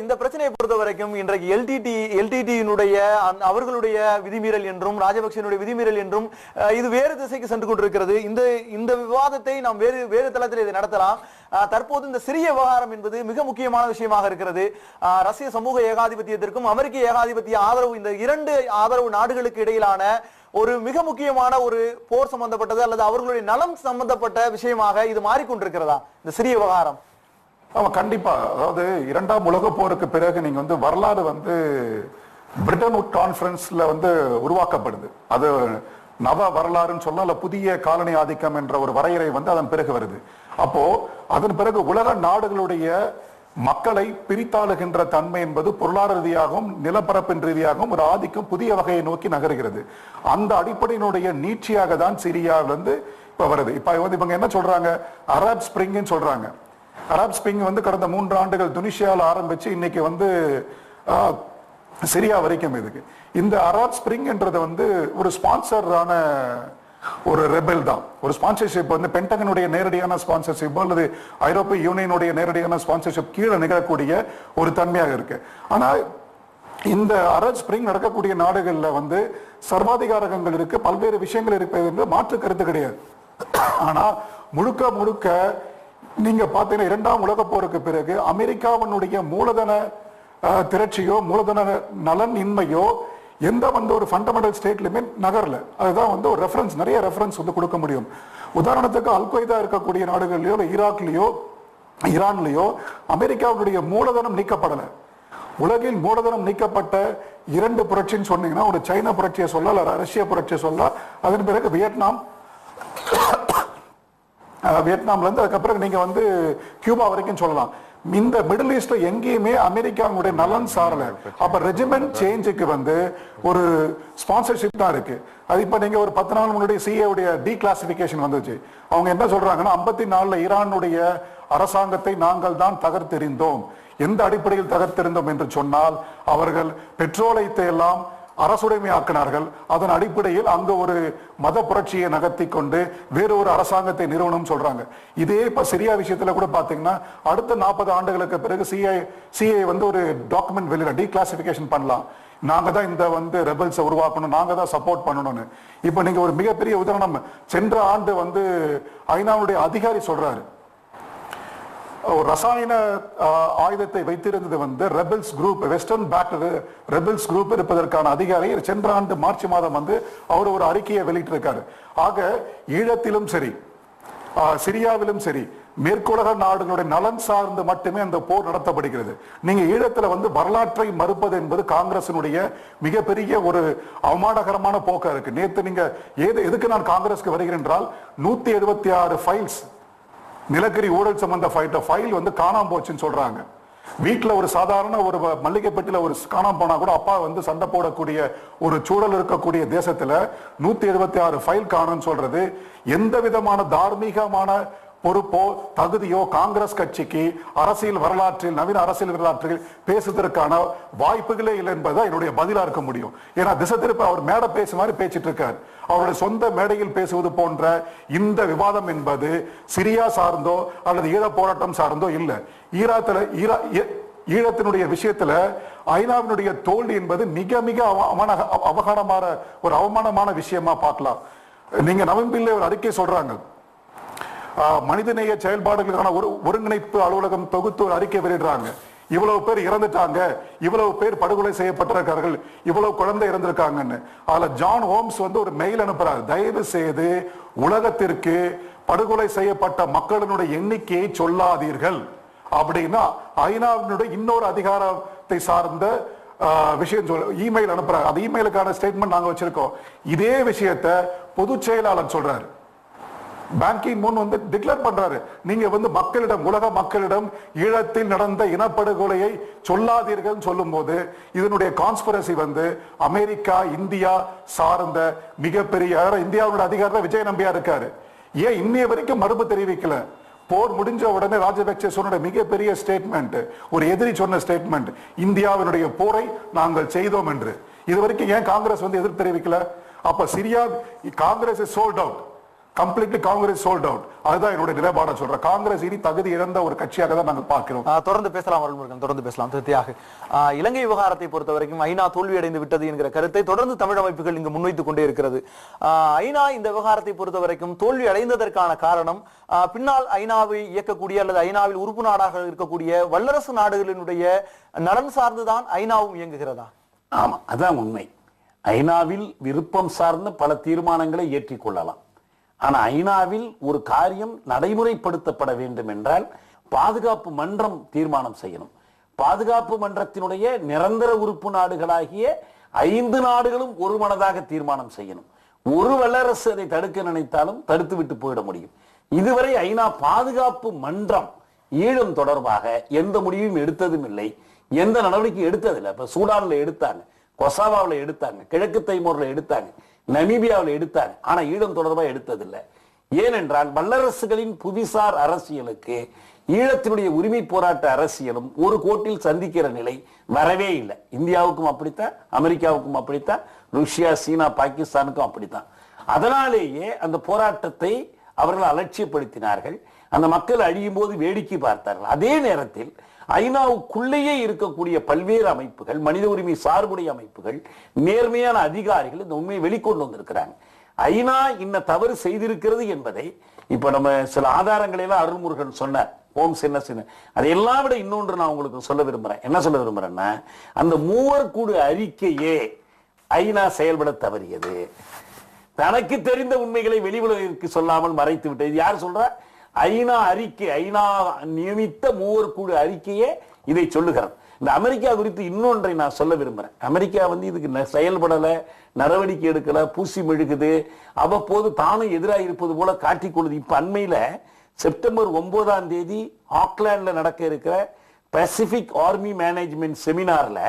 இந்த பிரச்சனையை பொறுத்த வரைக்கும் இன்றைக்கு எல்டிடியினுடைய அவர்களுடைய விதிமீறல் என்றும் ராஜபக்சேனுடைய விதிமீறல் என்றும் இது வேறு திசைக்கு சென்று கொண்டிருக்கிறது. இந்த விவாதத்தை நாம் வேறு தளத்தில் இதை நடத்தலாம். தற்போது இந்த சிறிய விவகாரம் என்பது மிக முக்கியமான விஷயமாக இருக்கிறது. ரஷ்ய சமூக ஏகாதிபத்தியத்திற்கும் அமெரிக்க ஏகாதிபத்திய ஆதரவு, இந்த 2 ஆதரவு நாடுகளுக்கு இடையிலான ஒரு மிக முக்கியமான ஒரு போர் சம்பந்தப்பட்டது அல்லது அவர்களுடைய நலம் சம்பந்தப்பட்ட விஷயமாக இது மாறிக்கொண்டிருக்கிறதா இந்த சிறிய விவகாரம்? ஆமா, கண்டிப்பா. அதாவது 2ஆம் உலக போருக்கு பிறகு நீங்க வந்து வரலாறு வந்து பிரிட்டன் உட் கான்ஃபரன்ஸ்ல வந்து உருவாக்கப்படுது. அது நவ வரலாறுன்னு சொல்லலாம், இல்ல புதிய காலனி ஆதிக்கம் என்ற ஒரு வரையறை வந்து அதன் பிறகு வருது. அப்போ அதன் பிறகு உலக நாடுகளுடைய மக்களை பிரித்தாளுகின்ற தன்மை என்பது பொருளாதார ரீதியாகவும் நிலப்பரப்பின் ரீதியாகவும் ஒரு ஆதிக்கம் புதிய வகையை நோக்கி நகர்கிறது. அந்த அடிப்படையினுடைய நீட்சியாக தான் சிரியாவிலிருந்து இப்ப வருது. இப்ப வந்து இவங்க என்ன சொல்றாங்க, அரப் ஸ்பிரிங்னு சொல்றாங்க. அரப் ஸ்பிரிங் வந்து கடந்த 3 ஆண்டுகள் துனிஷியாவில் ஆரம்பிச்சு இன்னைக்கு வந்து சிரியா வரைக்கும் இதுக்கு. இந்த அரப் ஸ்பிரிங் என்றது வந்து ஒரு ஸ்பான்சரான ஒரு ரெபெல் தான். ஒரு ஸ்பான்சர்ஷிப் வந்து பென்டகனுடைய நேரடியான ஸ்பான்சர்ஷிப் அல்லது ஐரோப்பிய யூனியனுடைய நேரடியான ஸ்பான்சர்ஷிப் கீழே நிகழக்கூடிய ஒரு தன்மையாக இருக்கு. ஆனா இந்த அரப் ஸ்பிரிங் நடக்கக்கூடிய நாடுகள்ல வந்து சர்வாதிகாரங்கள் இருக்கு, பல்வேறு விஷயங்கள் இருப்பது என்று மாற்று கருத்து கிடையாது. ஆனா முழுக்க நீங்க பாத்தீங்கன்னா 2ஆம் உலக போருக்கு பிறகு அமெரிக்காவினுடைய மூலதன திரட்சியோ மூலதன நலன் இன்மையோ எந்த வந்து ஒரு ஃபண்டமெண்டல் ஸ்டேட்லயுமே நகரல. அதுதான் வந்து ஒரு ரெஃபரன்ஸ், நிறைய ரெஃபரன்ஸ் வந்து கொடுக்க முடியும். உதாரணத்துக்கு அல்கொய்தா இருக்கக்கூடிய நாடுகள்லயோ ஈராக்லயோ ஈரான்லயோ அமெரிக்காவுடைய மூலதனம் நீக்கப்படலை. உலகில் மூலதனம் நீக்கப்பட்ட 2 புரட்சின்னு சொன்னீங்கன்னா ஒரு சைனா புரட்சியை சொல்ல, ரஷ்ய புரட்சியை சொல்ல, அதன் பிறகு வியட்நாம்ல இருந்து அதுக்கப்புறம் நீங்க வந்து கியூபா வரைக்கும் சொல்லலாம். இந்த மிடில் ஈஸ்ட்ல எங்கேயுமே அமெரிக்காவுடைய நலன் சாரல. அப்ப ரெஜிமெண்ட் சேஞ்சுக்கு வந்து ஒரு ஸ்பான்சர்ஷிப் தான் இருக்கு. அது இப்ப நீங்க ஒரு 10 நாள் முன்னாடி சிஏ உடைய டீகிளாசிபிகேஷன் வந்துச்சு. அவங்க என்ன சொல்றாங்கன்னா 54 ஈரானுடைய அரசாங்கத்தை நாங்கள் தான் தகர்த்தெறிந்தோம். எந்த அடிப்படையில் தகர்த்தெறிந்தோம் என்று சொன்னால் அவர்கள் பெட்ரோலை எல்லாம் அரசுடைமையாக்கினார்கள். அதன் அடிப்படையில் அங்க ஒரு மத புரட்சியை நகர்த்தி கொண்டு வேறு ஒரு அரசாங்கத்தை நிறுவனம் சொல்றாங்க. இதே இப்ப சிரியா விஷயத்துல கூட பாத்தீங்கன்னா அடுத்த 40 ஆண்டுகளுக்கு பிறகு சிஏ வந்து ஒரு டாக்குமெண்ட் வெளியில டீகிளாசிபிகேஷன் பண்ணலாம். நாங்க தான் இந்த வந்து ரெபல்ஸை உருவாக்கணும், நாங்க தான் சப்போர்ட் பண்ணணும்னு. இப்ப நீங்க ஒரு மிகப்பெரிய உதாரணம், சென்ற ஆண்டு வந்து ஐநாவுடைய அதிகாரி சொல்றாரு, ஒரு ரசாயன ஆயுதத்தை வைத்திருந்தது வந்து rebels group, western backed rebels group இருப்பதற்கான அதிகாரி சென்ற ஆண்டு மார்ச் மாதம் வந்து அவர் ஒரு அறிக்கையை வெளியிட்டிருக்காரு. ஆக ஈழத்திலும் சரி சிரியாவிலும் சரி மேற்குலக நாடுகளுடைய நலன் சார்ந்து மட்டுமே அந்த போர் நடத்தப்படுகிறது. நீங்க ஈழத்துல வந்து வரலாற்றை மறுப்பது என்பது காங்கிரசினுடைய மிகப்பெரிய ஒரு அவமானகரமான போக்கா இருக்கு. நேற்று நீங்க எதுக்கு நான் காங்கிரஸ்க்கு வருகிறேன் என்றால் 176 ஃபைல்ஸ் நிலக்கரி ஊழல் சம்பந்த ஃபைல் வந்து காணாம போச்சுன்னு சொல்றாங்க. வீட்டுல ஒரு சாதாரண ஒரு மல்லிகை பெட்டியில ஒரு காணாம போனா கூட அப்பா வந்து சண்டை போடக்கூடிய ஒரு சூழல் இருக்கக்கூடிய தேசத்துல 176 ஃபைல் காணும்னு சொல்றது எந்த விதமான தார்மீகமான பொறுப்போ தகுதியோ காங்கிரஸ் கட்சிக்கு அரசியல் வரலாற்றில் நவீன அரசியல் வரலாற்றில் பேசுவதற்கான வாய்ப்புகளே இல்லை என்பதுதான் என்னுடைய பதிலா இருக்க முடியும். ஏன்னா திசை திருப்ப அவர் மேடை பேச மாதிரி பேசிட்டு இருக்காரு. அவருடைய சொந்த மேடையில் பேசுவது போன்ற இந்த விவாதம் என்பது சிரியா சார்ந்தோ அல்லது ஈழ போராட்டம் சார்ந்தோ இல்லை. ஈழத்தினுடைய விஷயத்துல ஐநாவினுடைய தோல்வி என்பது மிக மிக அவமானமான விஷயமா பார்க்கலாம். நீங்க நவம்பரில் ஒரு அறிக்கை சொல்றாங்க, மனிதநேய செயல்பாடுகளுக்கான ஒரு ஒருங்கிணைப்பு அலுவலகம் தொகுத்து ஒரு அறிக்கை வெளியிடுறாங்க. இவ்வளவு பேர் இறந்துட்டாங்க, இவ்வளவு பேர் படுகொலை செய்யப்பட்டிருக்கார்கள், இவ்வளவு குழந்தை இறந்திருக்காங்கன்னு. அதுல ஜான் ஹோம்ஸ் வந்து ஒரு மெயில் அனுப்புறாரு, தயவு செய்து உலகத்திற்கு படுகொலை செய்யப்பட்ட மக்களினுடைய எண்ணிக்கையை சொல்லாதீர்கள் அப்படின்னா ஐநாவினுடைய இன்னொரு அதிகாரத்தை சார்ந்த விஷயம் இமெயில் அனுப்புறாங்க. அந்த இமெயிலுக்கான ஸ்டேட்மெண்ட் நாங்க வச்சிருக்கோம். இதே விஷயத்தை பொதுச் செயலாளர் சொல்றாரு, பேங்கிங் மூன் வந்து டிக்ளேர் பண்றாரு, நீங்க வந்து மக்களிடம் உலக மக்களிடம் ஈழத்தில் நடந்த இனப்படுகொலையை சொல்லாதீர்கள் சொல்லும் போது இதனுடைய கான்ஸ்பிரசி வந்து அமெரிக்கா இந்தியா சார்ந்த மிகப்பெரிய இந்தியாவுடைய அதிகாரத்தை விஜய் நம்பியா இருக்காரு. ஏன் இன்னைய வரைக்கும் மறுப்பு தெரிவிக்கல? போர் முடிஞ்ச உடனே ராஜபக்சே சொன்ன மிகப்பெரிய ஸ்டேட்மெண்ட், ஒரு எதிரி சொன்ன ஸ்டேட்மெண்ட், இந்தியாவினுடைய போரை நாங்கள் செய்தோம் என்று. இதுவரைக்கும் ஏன் காங்கிரஸ் வந்து எதிர்ப்பு தெரிவிக்கல? அப்ப Syria Congress sold out, completely Congress sold out. அதுதான் என்னுடைய நிலைப்பாட சொல்றேன். காங்கிரஸ் இனி தகுதி இழந்த ஒரு கட்சியாக தான் நாங்கள் பார்க்கிறோம். தொடர்ந்து பேசலாம் அருள்முருகன், தொடர்ந்து பேசலாம். திருப்தியாக இலங்கை விவகாரத்தை பொறுத்த வரைக்கும் ஐநா தோல்வியடைந்து விட்டது என்கிற கருத்தை தொடர்ந்து தமிழ் அமைப்புகள் இங்கு முன்வைத்துக் கொண்டே இருக்கிறது. ஐநா இந்த விவகாரத்தை பொறுத்த வரைக்கும் தோல்வி அடைந்ததற்கான காரணம் பின்னால் ஐநாவை இயக்கக்கூடிய அல்லது ஐநாவில் உறுப்பு நாடாக இருக்கக்கூடிய வல்லரசு நாடுகளினுடைய நலன் சார்ந்துதான் ஐநாவும் இயங்குகிறதா? ஆமா, அதான் உண்மை. ஐநாவில் விருப்பம் சார்ந்த பல தீர்மானங்களை ஏற்றிக்கொள்ளலாம். ஆனா ஐநாவில் ஒரு காரியம் நடைமுறைப்படுத்தப்பட வேண்டும் என்றால் பாதுகாப்பு மன்றம் தீர்மானம் செய்யணும். பாதுகாப்பு மன்றத்தினுடைய நிரந்தர உறுப்பு நாடுகளாகிய 5 நாடுகளும் ஒரு மனதாக தீர்மானம் செய்யணும். ஒரு வல்லரசு அதை தடுக்க நினைத்தாலும் தடுத்து விட்டு போயிட முடியும். இதுவரை ஐநா பாதுகாப்பு மன்றம் ஈழம் தொடர்பாக எந்த முடிவும் எடுத்ததும் இல்லை, எந்த நடவடிக்கை எடுத்ததில்லை. இப்ப சூடான்ல எடுத்தாங்க, கொசாவாவில் எடுத்தாங்க, கிழக்கு தைமூர்ல எடுத்தாங்க, நமீபியாவில் எடுத்தாங்க. ஆனா ஈழம் தொடர்பாக எடுத்ததில்லை. ஏனென்றால் வல்லரசுகளின் புவிசார் அரசியலுக்கு ஈழத்தினுடைய உரிமை போராட்ட அரசியலும் ஒரு கோட்டில் சந்திக்கிற நிலை வரவே இல்லை. இந்தியாவுக்கும் அப்படித்தான், அமெரிக்காவுக்கும் அப்படித்தான், ருஷ்யா சீனா பாகிஸ்தானுக்கும் அப்படித்தான். அதனாலேயே அந்த போராட்டத்தை அவர்கள் அலட்சியப்படுத்தினார்கள். அந்த மக்கள் அழியும் போது வேடிக்கை பார்த்தார்கள். அதே நேரத்தில் ஐநாவுக்குள்ளேயே இருக்கக்கூடிய பல்வேறு அமைப்புகள், மனித உரிமை சார்புடைய அமைப்புகள், நேர்மையான அதிகாரிகள் இந்த உண்மையை வெளிக்கொண்டு வந்திருக்கிறாங்க. ஐநா இன்ன தவறு செய்திருக்கிறது என்பதை இப்ப நம்ம சில ஆதாரங்களை எல்லாம் அருள்முருகன் சொன்னார். ஹோம்ஸ் என்ன செய்ய, அதையெல்லாம் விட இன்னொன்று நான் உங்களுக்கு சொல்ல விரும்புறேன். என்ன சொல்ல விரும்புறேன்னா, அந்த மூவர் குழு அறிக்கையே ஐநா செயல்பட தவறியது. தனக்கு தெரிந்த உண்மைகளை வெளி உலகிற்கு சொல்லாமல் மறைத்து விட்டது. யார் சொல்ற? ஐநா அறிக்கை, ஐநா நியமித்த மூவர் குழு அறிக்கையே இதை சொல்லுகிறது. இந்த அமெரிக்கா குறித்து இன்னொன்றை நான் சொல்ல விரும்புறேன். அமெரிக்கா வந்து இதுக்கு செயல்படல, நடவடிக்கை எடுக்கல, பூசி மெழுகுது, அவ்வப்போது தானும் எதிராக இருப்பது போல காட்டிக்கொள்ளுது. இப்ப அண்மையில செப்டம்பர் 9ஆம் தேதி ஆக்லாண்ட்ல நடக்க இருக்கிற பசிபிக் ஆர்மி மேனேஜ்மெண்ட் செமினார்ல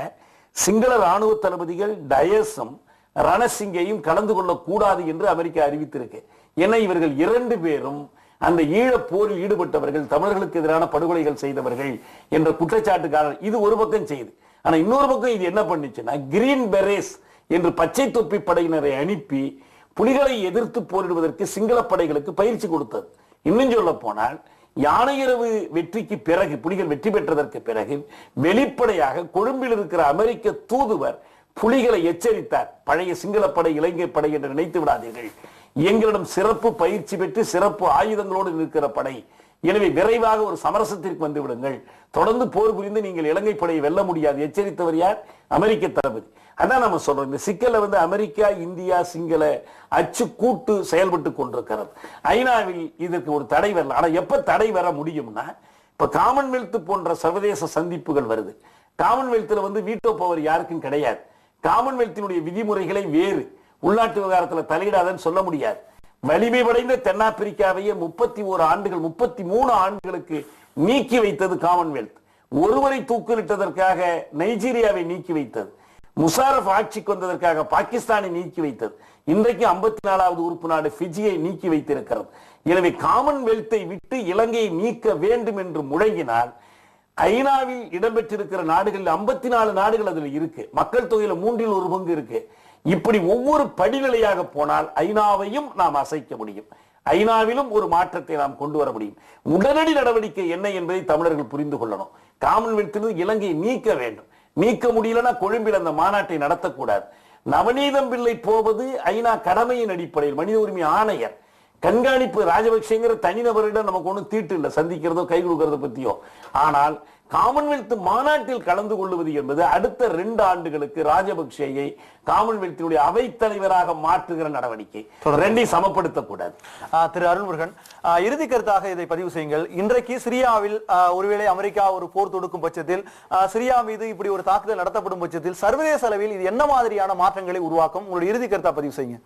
சிங்கள ராணுவ தளபதிகள் டயஸும் ரணசிங்கையும் கலந்து கொள்ளக்கூடாது என்று அமெரிக்கா அறிவித்திருக்கு. ஏன்னா இவர்கள் 2 பேரும் அந்த ஈழ போரில் ஈடுபட்டவர்கள், தமிழர்களுக்கு எதிரான படுகொலைகள் செய்தவர்கள் என்ற குற்றச்சாட்டுக்காரர். இது ஒரு பக்கம் செய்து, ஆனா இன்னொரு பக்கம் இது என்ன பண்ணுச்சுன்னா, கிரீன் பெரேஸ் என்று பச்சை தொப்பி படையினரை அனுப்பி புலிகளை எதிர்த்து போரிடுவதற்கு சிங்கள படைகளுக்கு பயிற்சி கொடுத்தது. இன்னும் சொல்ல போனால் யானையரவு வெற்றிக்கு பிறகு, புலிகள் வெற்றி பெற்றதற்கு பிறகு வெளிப்படையாக கொழும்பில் இருக்கிற அமெரிக்க தூதுவர் புலிகளை எச்சரித்தார். பழைய சிங்களப்படை இலங்கை படை என்று நினைத்து விடாதீர்கள், எங்களிடம் சிறப்பு பயிற்சி பெற்று சிறப்பு ஆயுதங்களோடு இருக்கிற படை, எனவே விரைவாக ஒரு சமரசத்திற்கு வந்து விடுங்கள், தொடர்ந்து போர் புரிந்து நீங்கள் இலங்கை படையை வெல்ல முடியாது. எச்சரித்தவர் யார்? அமெரிக்க தளபதி. அதான் நம்ம சொல்றோம், இந்த சிக்கலை அமெரிக்கா இந்தியா சிங்கள அச்சு கூட்டு செயல்பட்டு கொண்டிருக்கிறது. ஐநாவில் இதற்கு ஒரு தடை வரல. ஆனா எப்ப தடை வர முடியும்னா, இப்ப காமன்வெல்த் போன்ற சர்வதேச சந்திப்புகள் வருது. காமன்வெல்த்ல வீட்டோ பவர் யாருக்கும் கிடையாது. காமன்வெல்த்தினுடைய விதிமுறைகளை வேறு, உள்நாட்டு விவகாரத்தில் தலையிடாதன்னு சொல்ல முடியாது. வலிமை படைந்த தென்னாப்பிரிக்காவையே 31 ஆண்டுகள் 33 ஆண்டுகளுக்கு நீக்கி வைத்தது காமன்வெல்த். ஒருவரை தூக்கிலிட்டதற்காக நைஜீரியாவை நீக்கி வைத்தது. முஷாரப் ஆட்சிக்கு வந்ததற்காக பாகிஸ்தானை நீக்கி வைத்தது. இன்றைக்கு 54வது உறுப்பு நாடு பிஜியை நீக்கி வைத்திருக்கிறது. எனவே காமன்வெல்த்தை விட்டு இலங்கையை நீக்க வேண்டும் என்று முழங்கினால், ஐநாவில் இடம்பெற்றிருக்கிற நாடுகள் 54 நாடுகள் அதுல இருக்கு, மக்கள் தொகையில 1/3 பங்கு இருக்கு. இப்படி ஒவ்வொரு படிநிலையாக போனால் ஐநாவையும் நாம் அசைக்க முடியும், ஐநாவிலும் ஒரு மாற்றத்தை நாம் கொண்டு வர முடியும். உடனடி நடவடிக்கை என்ன என்பதை தமிழர்கள் புரிந்து கொள்ளணும். காமன்வெல்த்திலிருந்து இலங்கையை நீக்க வேண்டும். நீக்க முடியலன்னா கொழும்பில் அந்த மாநாட்டை நடத்தக்கூடாது. நவநீதம் பிள்ளை போவது ஐநா கடமையின் அடிப்படையில், மனித உரிமை ஆணையர் கண்காணிப்பு, ராஜபக்சேங்கிற தனிநபரிடம் நமக்கு ஒன்றும் தீட்டு இல்லை, சந்திக்கிறதோ கை கொடுக்கறத பத்தியோ. ஆனால் காமன்வெல்த் மாநாட்டில் கலந்து கொள்வது என்பது அடுத்த 2 ஆண்டுகளுக்கு ராஜபக்சேயை காமன்வெல்த்தினுடைய அவைத்தலைவராக மாற்றுகிற நடவடிக்கை. ரெண்டையும் சமப்படுத்தக்கூடாது. திரு அருள்முருகன், இறுதி கருத்தாக இதை பதிவு செய்யுங்கள். இன்றைக்கு சிரியாவில் ஒருவேளை அமெரிக்கா ஒரு போர் தொடுக்கும் பட்சத்தில், சிரியா மீது இப்படி ஒரு தாக்குதல் நடத்தப்படும் பட்சத்தில் சர்வதேச அளவில் இது என்ன மாதிரியான மாற்றங்களை உருவாக்கும்? உங்களுடைய இறுதி கருத்தா பதிவு செய்யுங்க.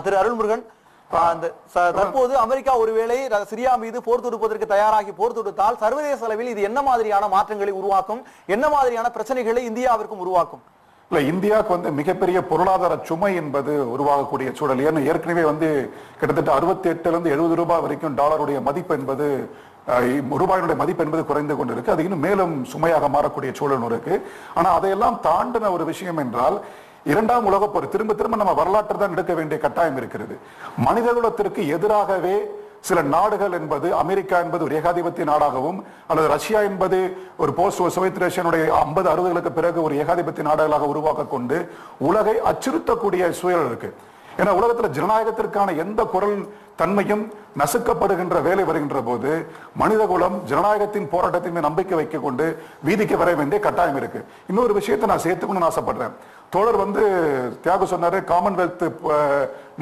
திரு அருள்முருகன், தற்போது அமெரிக்கா ஒருவேளை சிரியா மீது போர் தொடுப்பதற்கு தயாராகி போர் தொடுத்தால் சர்வதேச அளவில் இது என்ன மாதிரியான மாற்றங்களை உருவாக்கும், என்ன மாதிரியான பிரச்சனைகளை இந்தியாவிற்கும் உருவாக்கும்? இல்ல, இந்தியாவுக்கு மிகப்பெரிய பொருளாதார சுமை என்பது உருவாகக்கூடிய சூழல். ஏன்னா ஏற்கனவே கிட்டத்தட்ட 68 இருந்து 70 ரூபாய் வரைக்கும் டாலருடைய மதிப்பு என்பது, ரூபாயினுடைய மதிப்பு என்பது குறைந்து கொண்டிருக்கு. அது இன்னும் மேலும் சுமையாக மாறக்கூடிய சூழல் இருக்கு. ஆனா அதையெல்லாம் தாண்டின ஒரு விஷயம் என்றால், 2ஆம் உலகப் போர் திரும்ப திரும்ப நம்ம வரலாற்று தான் எடுக்க வேண்டிய கட்டாயம் இருக்கிறது. மனிதகுலத்திற்கு எதிராகவே சில நாடுகள் என்பது, அமெரிக்கா என்பது ஒரு ஏகாதிபத்திய நாடாகவும், அல்லது ரஷ்யா என்பது ஒரு போஸ்ட் சோவியத் ரஷ்யனுடைய 50-60களுக்கு பிறகு ஒரு ஏகாதிபத்திய நாடுகளாக உருவாக்க கொண்டு உலகை அச்சுறுத்தக்கூடிய சூழல் இருக்கு. ஏன்னா உலகத்துல ஜனநாயகத்திற்கான எந்த குரல் தன்மையும் நசுக்கப்படுகின்ற வேலை வருகின்ற போது மனிதகுலம் ஜனநாயகத்தின் போராட்டத்தின் மீது நம்பிக்கை வைக்க கொண்டு வீதிக்கு வர வேண்டிய கட்டாயம் இருக்கு. இன்னொரு விஷயத்தை நான் சேர்த்துக்கணும்னு ஆசைப்படுறேன். தோழர் தியாகு சொன்னாரு, காமன்வெல்த்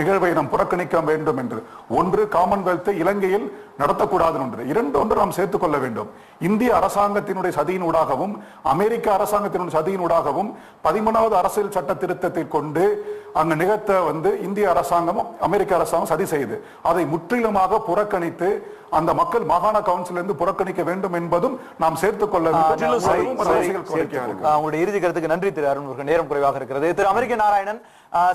நிகழ்வை நாம் புறக்கணிக்க வேண்டும் என்று. ஒன்று, காமன்வெல்த் இலங்கையில் நடத்தக்கூடாது என்று. ஒன்று நாம் சேர்த்துக் கொள்ள வேண்டும். இந்திய அரசாங்கத்தினுடைய சதியின் ஊடாகவும் அமெரிக்க அரசாங்கத்தினுடைய சதியின் ஊடாகவும் 13வது அரசியல் சட்ட திருத்தத்தை கொண்டு அங்கு நிகழ்த்த இந்திய அரசாங்கமும் அமெரிக்க அரசாங்கம் சதி செய்து அதை முற்றிலுமாக புறக்கணித்து அந்த மக்கள் மாகாண கவுன்சில் இருந்து புறக்கணிக்க வேண்டும் என்பதும் நாம் சேர்த்துக் கொள்ள வேண்டும். உங்களுடைய இறுதி கருத்துக்கு நன்றி திரு அருள்முருகன். நேரம் குறைவாக இருக்கிறது. திரு அமெரிக்க நாராயணன்,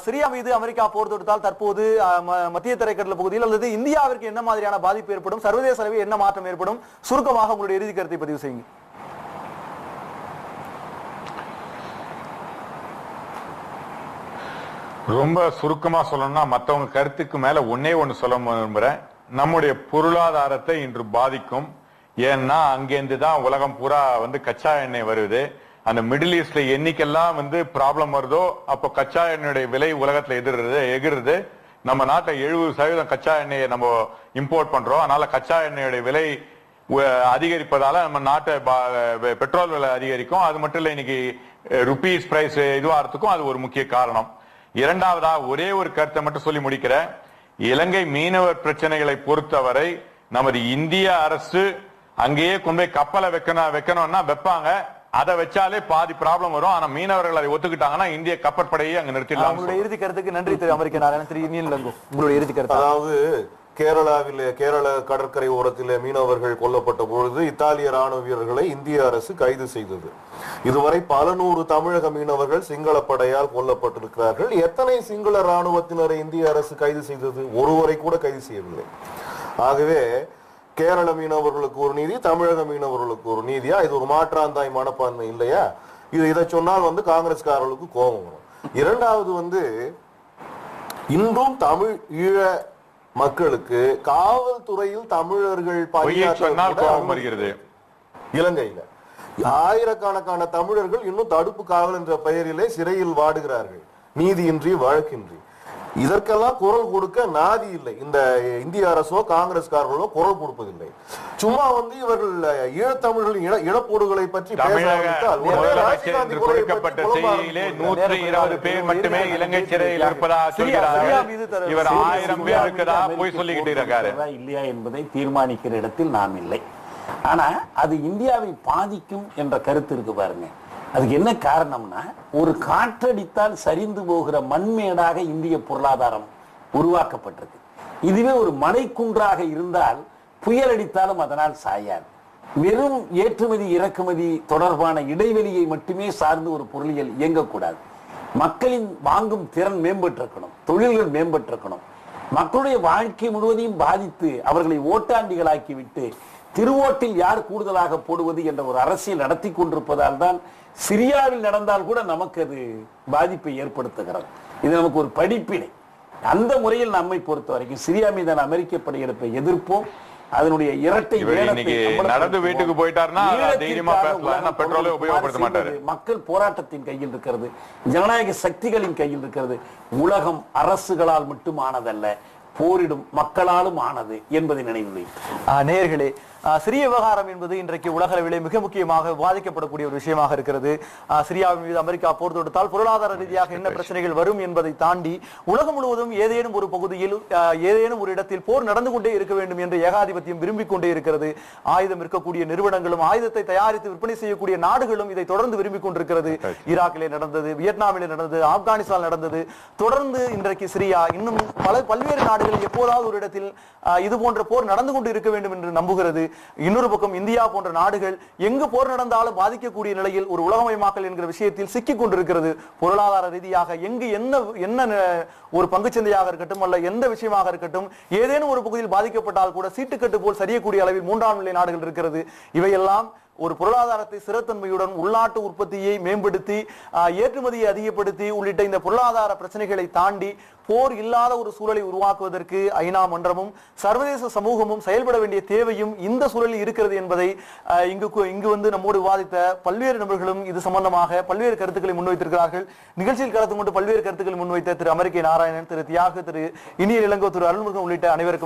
சிரியா மீது அமெரிக்கா போர் தொடுத்தால் தற்போது மத்திய தரைக்கடல் பகுதியில் அல்லது இந்தியாவிற்கு என்ன மாதிரியான பாதிப்பு ஏற்படும், சர்வதேச அளவில் என்ன மாற்றம் ஏற்படும், சுருக்கமாக உங்களுடைய இறுதி கருத்தை பதிவு செய்யுங்க. ரொம்ப சுருக்கமா சொல்லணும்னா, மற்றவங்க கருத்துக்கு மேல ஒண்ணு சொல்ல விரும்புறேன். நம்முடைய பொருளாதாரத்தை இன்று பாதிக்கும். ஏன்னா அங்கேருந்து தான் உலகம் பூரா கச்சா எண்ணெய் வருது. அந்த மிடில் ஈஸ்ட்ல என்னைக்கெல்லாம் ப்ராப்ளம் வருதோ அப்போ கச்சா எண்ணெயுடைய விலை உலகத்துல எகிருது. நம்ம நாட்டை 70% கச்சா எண்ணெயை நம்ம இம்போர்ட் பண்றோம். அதனால கச்சா எண்ணெயுடைய விலை அதிகரிப்பதால நம்ம நாட்டை பெட்ரோல் விலை அதிகரிக்கும். அது மட்டும் இல்ல, இன்னைக்கு ருபீஸ் பிரைஸ் இதுவாகிறதுக்கும் அது ஒரு முக்கிய காரணம். இரண்டாவதா ஒரே ஒரு கருத்தை மட்டும் சொல்லி முடிக்கிறேன். இலங்கை மீனவர் பிரச்சனைகளை பொறுத்தவரை நமது இந்திய அரசு அங்கேயே கொண்டு போய் கப்பலை வைக்கணும்னா வைப்பாங்க. அதை வச்சாலே பாதி ப்ராப்ளம் வரும். ஆனா மீனவர்கள் அதை ஒத்துக்கிட்டாங்கன்னா இந்திய கப்பற்படையை அங்க நிறுத்திடலாம். உங்களுடைய இறுதி கருத்துக்கு நன்றி திரு அமெரிக்க நாராயணன். திரு நீல் லங்கோ, உங்களுடைய இறுதி கருத்து. அதாவது கேரள கடற்கரை ஓரத்தில் மீனவர்கள் கொல்லப்பட்ட பொழுது இத்தாலிய ராணுவ வீரர்களை இந்திய அரசு கைது செய்தது. இதுவரை பல நூறு தமிழக மீனவர்கள் சிங்கள படையால் கொல்லப்பட்டிருக்கிறார்கள். எத்தனை சிங்கள ராணுவத்தினரை இந்திய அரசு கைது செய்தது? ஒருவரை கூட கைது செய்யவில்லை. ஆகவே கேரள மீனவர்களுக்கு ஒரு நீதி, தமிழக மீனவர்களுக்கு ஒரு நீதியா? இது ஒரு மாற்றாந்தாய் மனப்பான்மை இல்லையா? இதை சொன்னால் காங்கிரஸ்காரர்களுக்கு கோபம் வரும். இரண்டாவது இன்றும் தமிழ் ஈழ மக்களுக்கு காவல்துறையில் தமிழர்கள் பணியாற்ற வருகிறது. இலங்கையில ஆயிரக்கணக்கான தமிழர்கள் இன்னும் தடுப்பு காவல் என்ற பெயரிலே சிறையில் வாடுகிறார்கள், நீதியின்றி வழக்கின்றி. இதற்கெல்லாம் குரல் கொடுக்க நாதி இல்லை. இந்த இந்திய அரசோ காங்கிரஸ்காரர்களோ குரல் கொடுப்பதில்லை. சும்மா வந்து இவர்கள் ஈழத்தமிழர்களின் இழப்போடுகளை பற்றி கொடுக்கப்பட்ட செய்தியிலே 120 பேர் மட்டுமே இலங்கை சிறையில் இருப்பதாக சொல்கிறார். இவர் 1000 பேர் இருக்கிறதா போய் சொல்லிக்கிட்டு இருக்காரு. இல்லையா என்பதை தீர்மானிக்கிற இடத்தில் நாம் இல்லை. ஆனா அது இந்தியாவை பாதிக்கும் என்ற கருத்து இருக்கு பாருங்க. அதுக்கு என்ன காரணம்னா, ஒரு காற்றடித்தால் சரிந்து போகிற மண்மேடாக இந்திய பொருளாதாரம் உருவாக்கப்பட்டிருக்கு. இதுவே ஒரு மலைக்குன்றாக இருந்தால் புயல் அடித்தாலும் அதனால் சாயாது. வெறும் ஏற்றுமதி இறக்குமதி தொடர்பான இடைவெளியை மட்டுமே சார்ந்து ஒரு பொருளியல் இயங்கக்கூடாது. மக்களின் வாங்கும் திறன் மேம்பட்டிருக்கணும், தொழில்கள் மேம்பட்டிருக்கணும். மக்களுடைய வாழ்க்கை முழுவதையும் பாதித்து அவர்களை ஓட்டாண்டிகளாக்கிவிட்டு திருவோட்டில் யார் கூடுதலாக போடுவது என்ற ஒரு அரசியல் நடத்தி கொண்டிருப்பதால் தான் சிரியாவில் நடந்தால் கூட நமக்கு அது பாதிப்பை ஏற்படுத்துகிறது. இது நமக்கு ஒரு படிப்பினை. அந்த முறையில் நம்மை பொறுத்த வரைக்கும் சிரியா மீதான அமெரிக்க படையெடுப்பை எதிர்ப்போம். அதனுடைய இரட்டை நடந்து வீட்டுக்கு போயிட்டாருன்னா பெட்ரோலை உபயோகப்படுத்த மாட்டாரு. மக்கள் போராட்டத்தின் கையில் இருக்கிறது, ஜனநாயக சக்திகளின் கையில் இருக்கிறது. உலகம் அரசுகளால் மட்டும் ஆனதல்ல, போரிடும் மக்களாலும் ஆனது என்பதை நினைவு. நேயர்களே, சிரிய விவகாரம் என்பது இன்றைக்கு உலக அளவிலே மிக முக்கியமாக விவாதிக்கப்படக்கூடிய ஒரு விஷயமாக இருக்கிறது. சிரியாவின் மீது அமெரிக்கா போர் தொடுத்தால் பொருளாதார ரீதியாக என்ன பிரச்சனைகள் வரும் என்பதை தாண்டி உலகம் முழுவதும் ஏதேனும் ஒரு பகுதியில் ஏதேனும் ஒரு இடத்தில் போர் நடந்து கொண்டே இருக்க வேண்டும் என்று ஏகாதிபத்தியம் விரும்பிக் கொண்டே இருக்கிறது. ஆயுதம் இருக்கக்கூடிய நிறுவனங்களும் ஆயுதத்தை தயாரித்து விற்பனை செய்யக்கூடிய நாடுகளும் இதை தொடர்ந்து விரும்பிக் கொண்டிருக்கிறது. ஈராக்கிலே நடந்தது, வியட்நாமிலே நடந்தது, ஆப்கானிஸ்தான் நடந்தது. தொடர்ந்து இன்றைக்கு சிரியா, இன்னும் பல்வேறு நாடுகள் எப்போதாவது ஒரு இடத்தில் இது போன்ற போர் நடந்து கொண்டு இருக்க வேண்டும் என்று நம்புகிறது. இன்னொரு பக்கம் இந்தியா போன்ற நாடுகள் எங்கு போர் நடந்தாலும் பாதிக்கக்கூடிய நிலையில் ஒரு உலகமயமாக்கல் என்கிற விஷயத்தில் சிக்கிக் கொண்டிருக்கிறது. பொருளாதார ரீதியாக எங்கு என்ன ஒரு பங்குச்சந்தையாக இருக்கட்டும் அல்ல எந்த விஷயமாக இருக்கட்டும், ஏதேனும் ஒரு பகுதியில் பாதிக்கப்பட்டால் கூட சீட்டுக்கட்டு போல் சரியக்கூடிய அளவில் 3ஆம் நிலை நாடுகள் இருக்கிறது. இவையெல்லாம் ஒரு பொருளாதாரத்தை ஸ்திரத்தன்மையுடன் உள்நாட்டு உற்பத்தியை மேம்படுத்தி ஏற்றுமதியை அதிகப்படுத்தி உள்ளிட்ட இந்த பொருளாதார பிரச்சனைகளை தாண்டி போர் இல்லாத ஒரு சூழலை உருவாக்குவதற்கு ஐநா மன்றமும் சர்வதேச சமூகமும் செயல்பட வேண்டிய தேவையும் இந்த சூழலில் இருக்கிறது என்பதை இங்கு வந்து நம்மோடு விவாதித்த பல்வேறு நபர்களும் இது சம்பந்தமாக பல்வேறு கருத்துக்களை முன்வைத்திருக்கிறார்கள். நிகழ்ச்சியில் கலந்து கொண்டு பல்வேறு கருத்துக்களை முன்வைத்த திரு அமெரிக்க நாராயணன், திரு தியாக, திரு இனிய இளங்கோ, திரு அருள்முருகன் உள்ளிட்ட அனைவருக்கும்